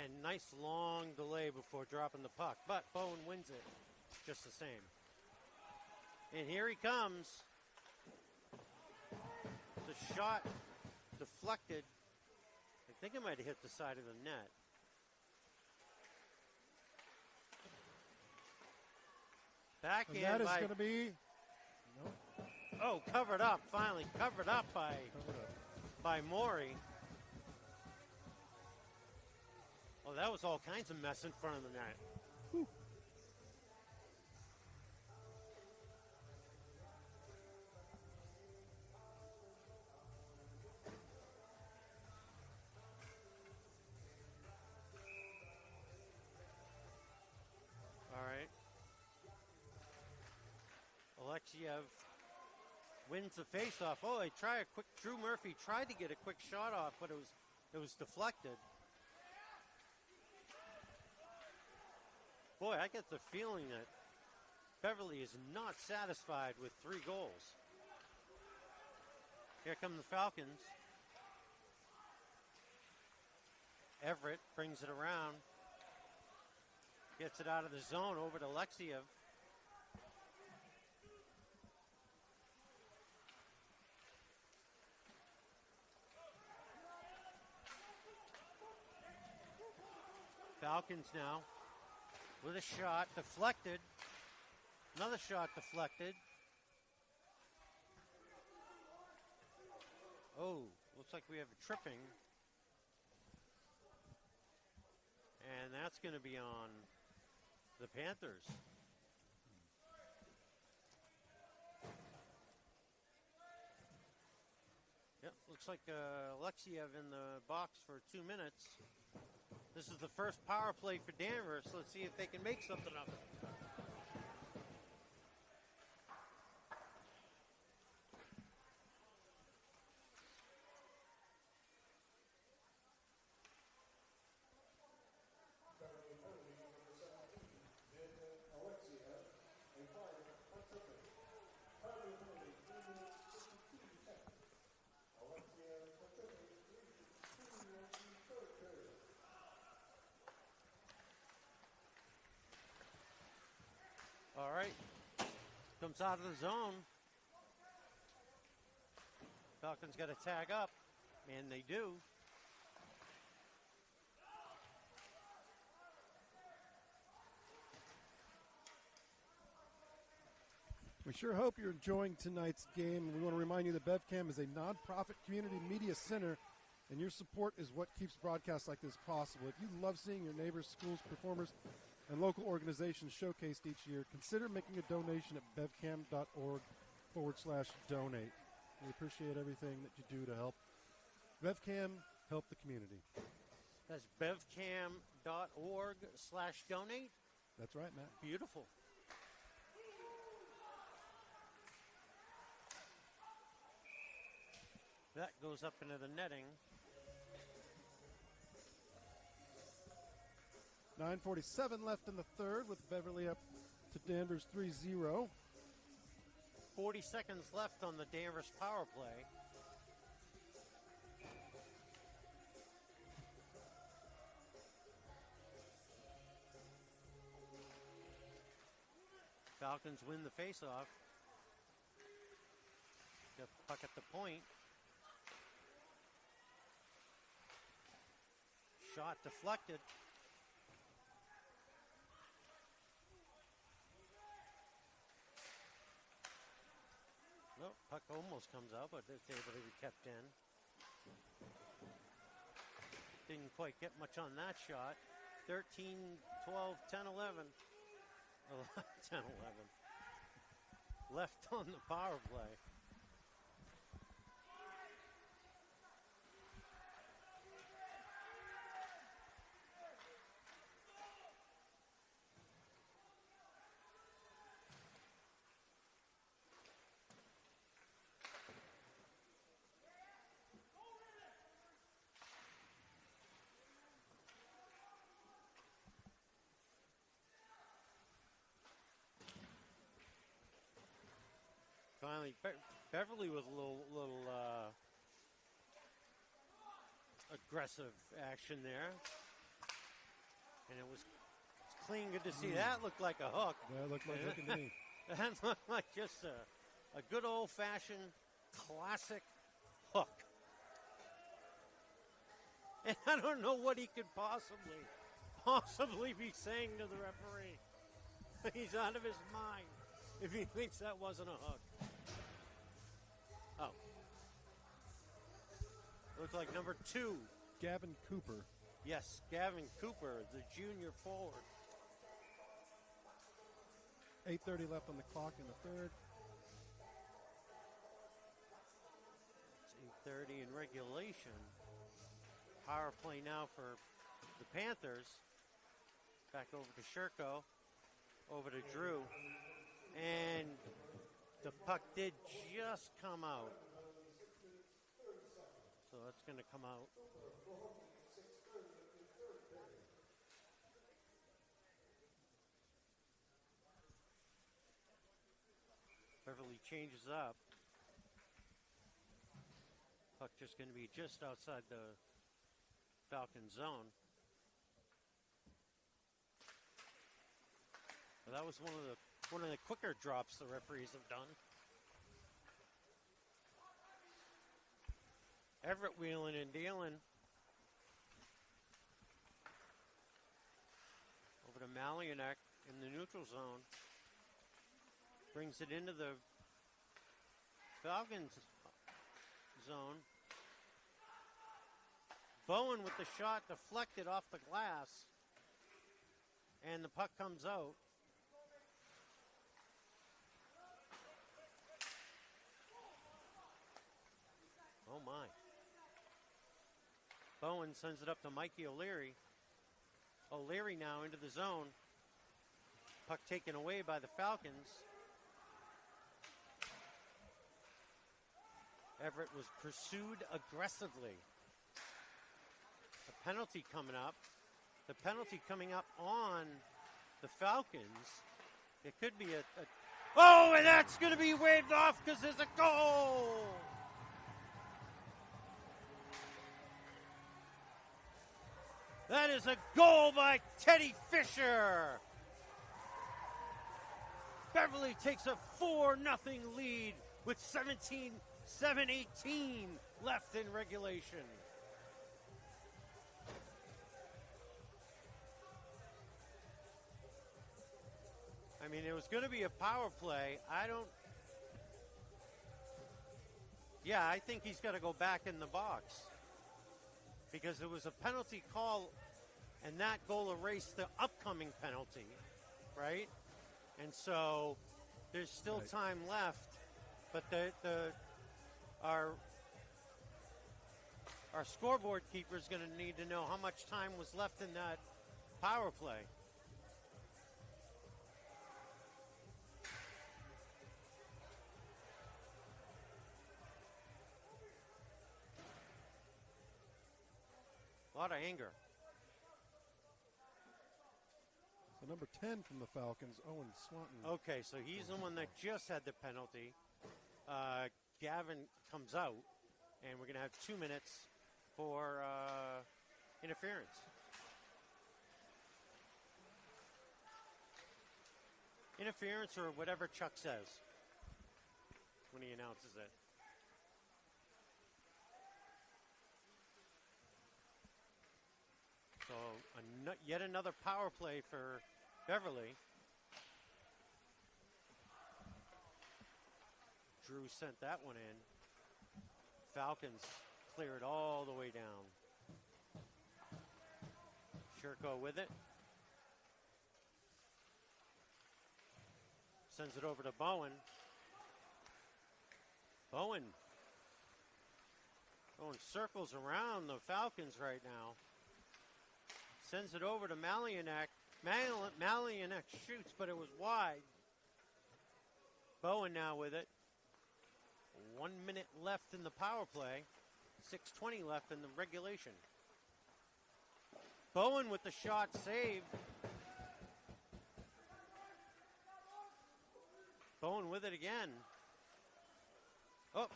And nice long delay before dropping the puck. But Bowen wins it just the same. And here he comes. the shot deflected. I think it might have hit the side of the net. Backhand And that is by... going to be... Nope. Oh, covered up, finally. Covered up by Maury. Oh, that was all kinds of mess in front of the net. Whew. All right. Alexiev wins the faceoff. Oh, Drew Murphy tried to get a quick shot off, but it was deflected. Boy, I get the feeling that Beverly is not satisfied with 3 goals. Here come the Falcons. Everett brings it around. Gets it out of the zone over to Alexiev. Falcons now with a shot deflected. Another shot deflected. Oh, looks like we have a tripping. And that's going to be on the Panthers. Yep, looks like Alexiev in the box for 2 minutes. This is the first power play for Danvers. Let's see if they can make something of it. All right, comes out of the zone. Falcons got to tag up, and they do. We sure hope you're enjoying tonight's game. We want to remind you that BevCam is a nonprofit community media center, and your support is what keeps broadcasts like this possible. If you love seeing your neighbors, schools, performers, and local organizations showcased each year, consider making a donation at bevcam.org/donate. We appreciate everything that you do to help BevCam help the community. That's bevcam.org/donate. That's right, Matt. Beautiful. That goes up into the netting. 9:47 left in the third with Beverly up to Danvers 3-0. 40 seconds left on the Danvers power play. Falcons win the faceoff. Got the puck at the point. Shot deflected. No, puck almost comes out, but it's able to be kept in. Didn't quite get much on that shot. 13, 12, 10, 11. 10, 11. Left on the power play. Finally, Beverly with a little aggressive action there, and it was clean. Good to see that. Looked like a hook. Yeah, looked like hooking to me. That looked like just a good old-fashioned classic hook. And I don't know what he could possibly be saying to the referee. He's out of his mind if he thinks that wasn't a hook. Oh. Looks like number 2. Gavin Cooper. Yes, Gavin Cooper, the junior forward. 8:30 left on the clock in the third. It's 8:30 in regulation. Power play now for the Panthers. Back over to Sherko. Over to Drew. And the puck did just come out. So that's going to come out. Beverly changes up. Puck just going to be just outside the Falcon zone. Well, that was one of the quicker drops the referees have done. Everett wheeling and dealing. Over to Malianek in the neutral zone. Brings it into the Falcons zone. Bowen with the shot deflected off the glass. And the puck comes out. Oh my. Bowen sends it up to Mikey O'Leary. O'Leary now into the zone. Puck taken away by the Falcons. Everett was pursued aggressively. A penalty coming up. The penalty coming up on the Falcons. It could be a oh, and that's going to be waved off because there's a goal. That is a goal by Teddy Fisher. Beverly takes a 4-0 lead with 7:18 left in regulation. I mean, it was going to be a power play. I think he's got to go back in the box. Because it was a penalty call, and that goal erased the upcoming penalty, right? And so there's still time left, but our scoreboard keeper is going to need to know how much time was left in that power play. A lot of anger. So number 10 from the Falcons, Owen Swanton. Okay, so he's the one that just had the penalty. Gavin comes out, and we're going to have 2 minutes for interference. Interference or whatever Chuck says when he announces it. So yet another power play for Beverly. Drew sent that one in. Falcons clear it all the way down. Sherko with it. Sends it over to Bowen. Bowen circles around the Falcons right now. Sends it over to Malianek. Malianek shoots, but it was wide. Bowen now with it. 1 minute left in the power play. 6:20 left in the regulation. Bowen with the shot saved. Bowen with it again. Oh,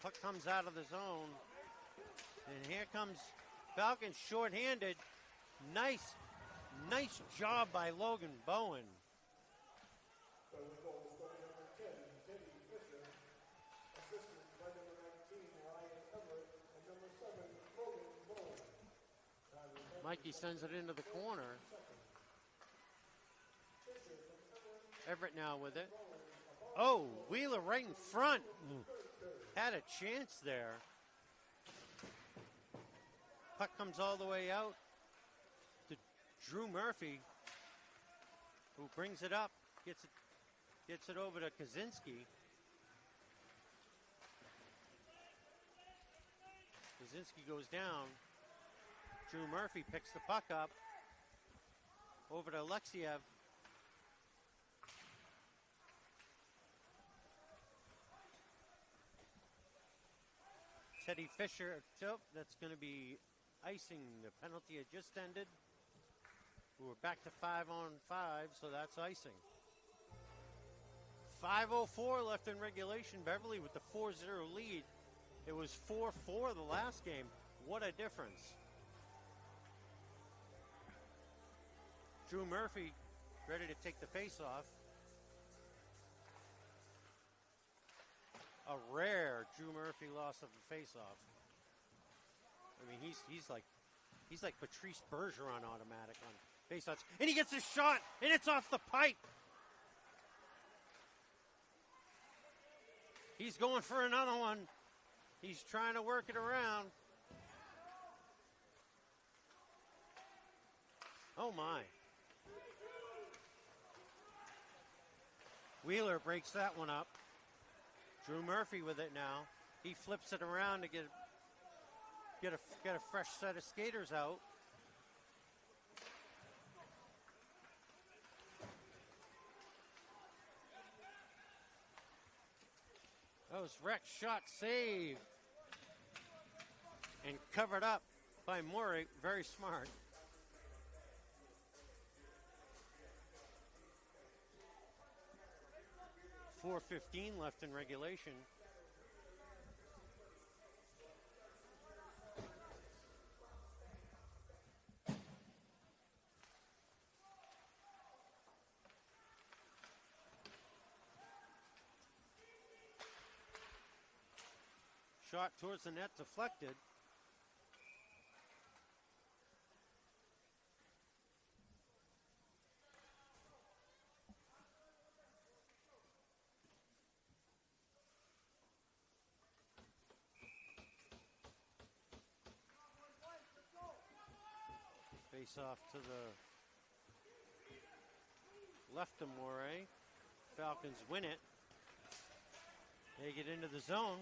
puck comes out of the zone. And here comes Falcons shorthanded. Nice job by Logan Bowen. Mikey sends it into the corner. Everett now with it. Oh, Wheeler right in front. Had a chance there. Puck comes all the way out to Drew Murphy, who brings it up, gets it over to Kaczynski. Kaczynski goes down. Drew Murphy picks the puck up. Over to Alexiev. Teddy Fisher, that's going to be icing. The penalty had just ended. We're back to 5-on-5, so that's icing. 5:04 left in regulation. Beverly with the 4-0 lead. It was 4-4 the last game. What a difference. Drew Murphy ready to take the face-off. A rare Drew Murphy loss of the face-off. I mean, he's like Patrice Bergeron automatic on face-offs. And he gets a shot, and it's off the pipe. He's going for another one. He's trying to work it around. Oh, my. Wheeler breaks that one up. Drew Murphy with it now. He flips it around to get a fresh set of skaters out. That was Rex shot saved and covered up by Morey. Very smart. .4:15 left in regulation. Shot towards the net, deflected. Face off to the left of Morey. Falcons win it. They get into the zone.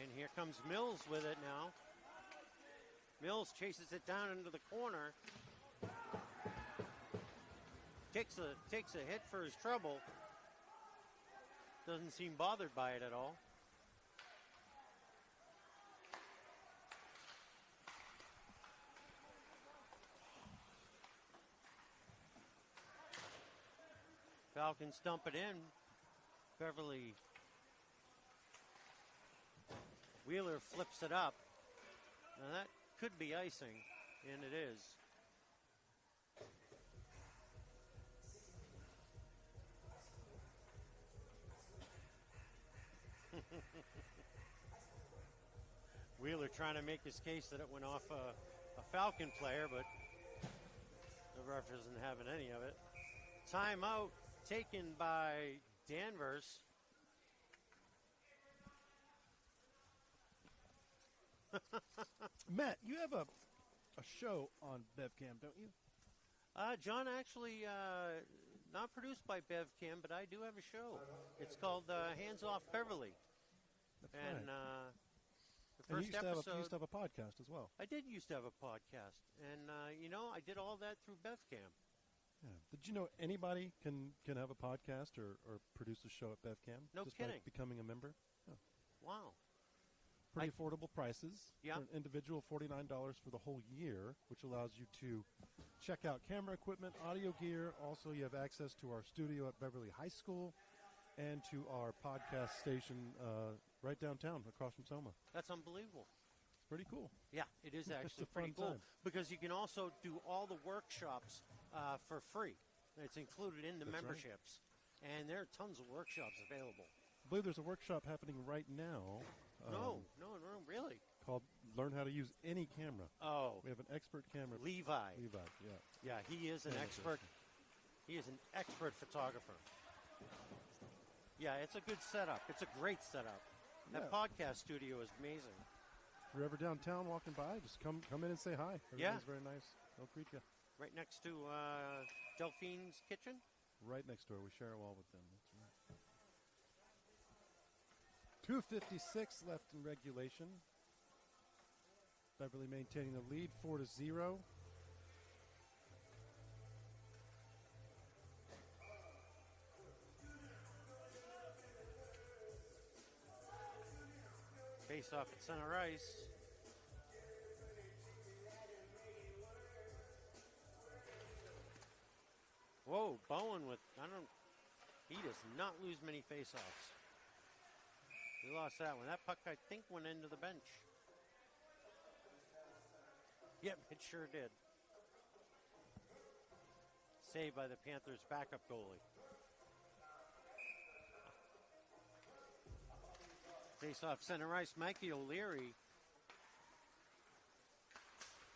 And here comes Mills with it now. Mills chases it down into the corner. Takes a hit for his trouble. Doesn't seem bothered by it at all. Falcons dump it in. Beverly. Wheeler flips it up. Now that could be icing, and it is. Wheeler trying to make his case that it went off a Falcon player, but the ref isn't having any of it. Timeout taken by Danvers. Matt, you have a show on BevCam, don't you? John, actually not produced by BevCam, but I do have a show. It's called Hands Off Beverly. That's and right. The first episode. You used to have a podcast as well. I did used to have a podcast, and I did all that through BevCam. Yeah. Did you know anybody can have a podcast or produce a show at BevCam? No just kidding. By becoming a member? Oh. Wow. Pretty affordable prices. Yeah. For an individual, $49 for the whole year, which allows you to check out camera equipment, audio gear. Also, you have access to our studio at Beverly High School and to our podcast station right downtown across from Soma. That's unbelievable. It's pretty cool. Yeah, it is It's actually a fun pretty cool time. because you can also do all the workshops for free. It's included in the That's right. memberships, and there are tons of workshops available. I believe there's a workshop happening right now No, really. called Learn How to Use Any Camera. Oh, We have an expert camera. Levi. Yeah. Yeah, he is an Yeah, expert. He is an expert photographer. Yeah, it's a good setup. It's a great setup. That Yeah. podcast studio is amazing. If you're ever downtown walking by, just come in and say hi. Yeah. Everybody's very nice. They'll greet you. Right next to Delphine's Kitchen. Right next door. We share a wall with them. That's right. 2:56 left in regulation. Beverly maintaining the lead, 4-0. Face off at center ice. Whoa, Bowen with, he does not lose many face-offs. He lost that one. That puck, I think, went into the bench. Yep, it sure did. Saved by the Panthers' backup goalie. Face off center ice, Mikey O'Leary.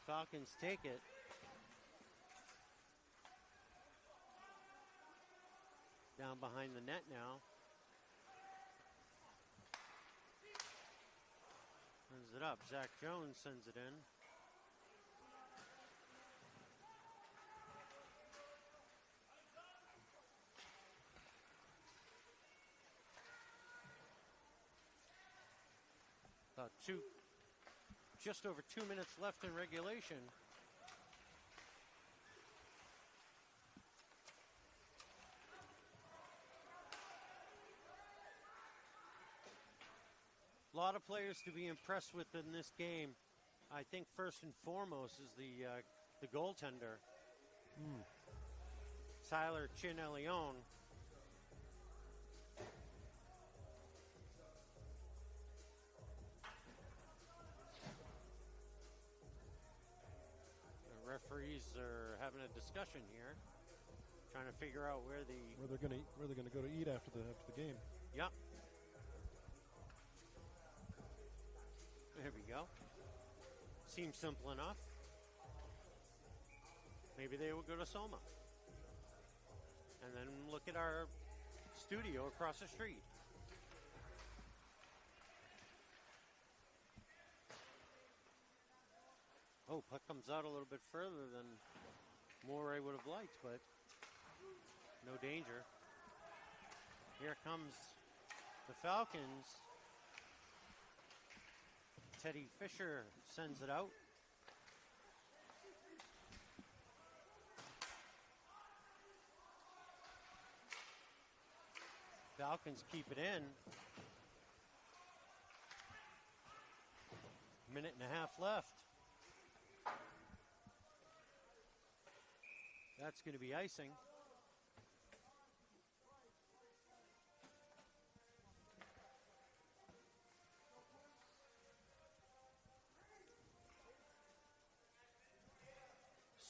Falcons take it. Down behind the net now. Sends it up. Zach Jones sends it in. Just over 2 minutes left in regulation. A lot of players to be impressed with in this game. I think first and foremost is the goaltender, Tyler Chin-Elion. The referees are having a discussion here, trying to figure out where they're going to go to eat after the game. Yep. There we go. Seems simple enough. Maybe they will go to Soma. And then look at our studio across the street. Oh, puck comes out a little bit further than Moray would have liked, but no danger. Here comes the Falcons. Teddy Fisher sends it out. Falcons keep it in. Minute and a half left. That's going to be icing.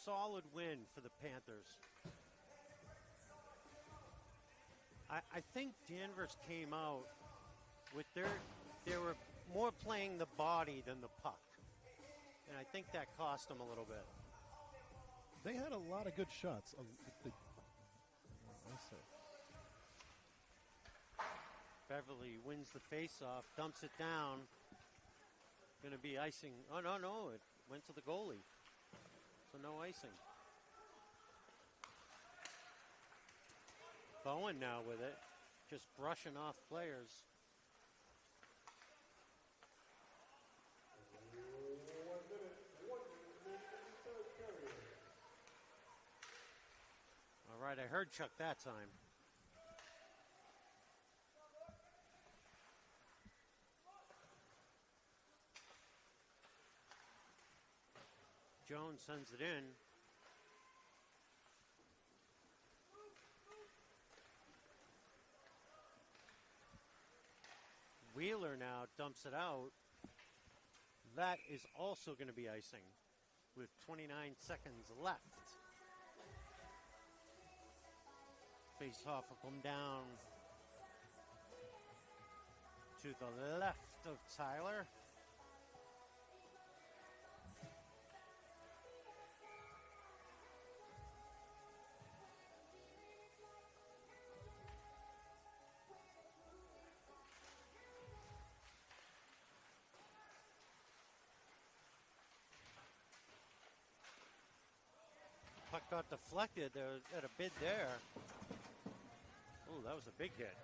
Solid win for the Panthers. I think Danvers came out with they were more playing the body than the puck. And I think that cost them a little bit. They had a lot of good shots. Beverly wins the face-off, dumps it down. Going to be icing. Oh, no, it went to the goalie. So no icing. Bowen now with it, just brushing off players. All right, I heard Chuck that time. Jones sends it in. Wheeler now dumps it out. That is also going to be icing with 29 seconds left. Face-off will come down to the left of Tyler. Puck got deflected. There was at a bid there. Oh, that was a big hit.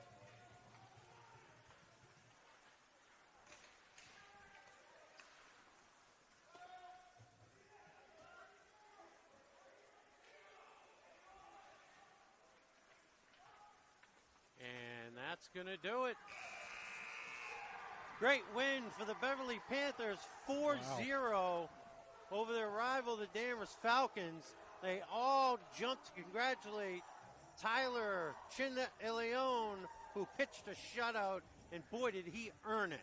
And that's going to do it. Great win for the Beverly Panthers, 4-0 over their rival, the Danvers Falcons. They all jumped to congratulate Tyler Chin-Ilion, who pitched a shutout, and boy, did he earn it.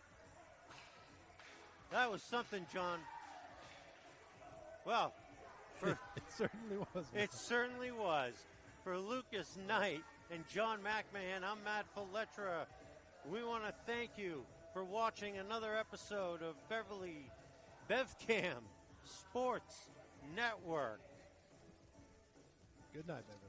That was something, John. Well, It certainly was. it certainly was. For Lucas Knight and John McMahon, I'm Matt Faletra. We want to thank you for watching another episode of Beverly BevCam Sports Network. Good night, baby.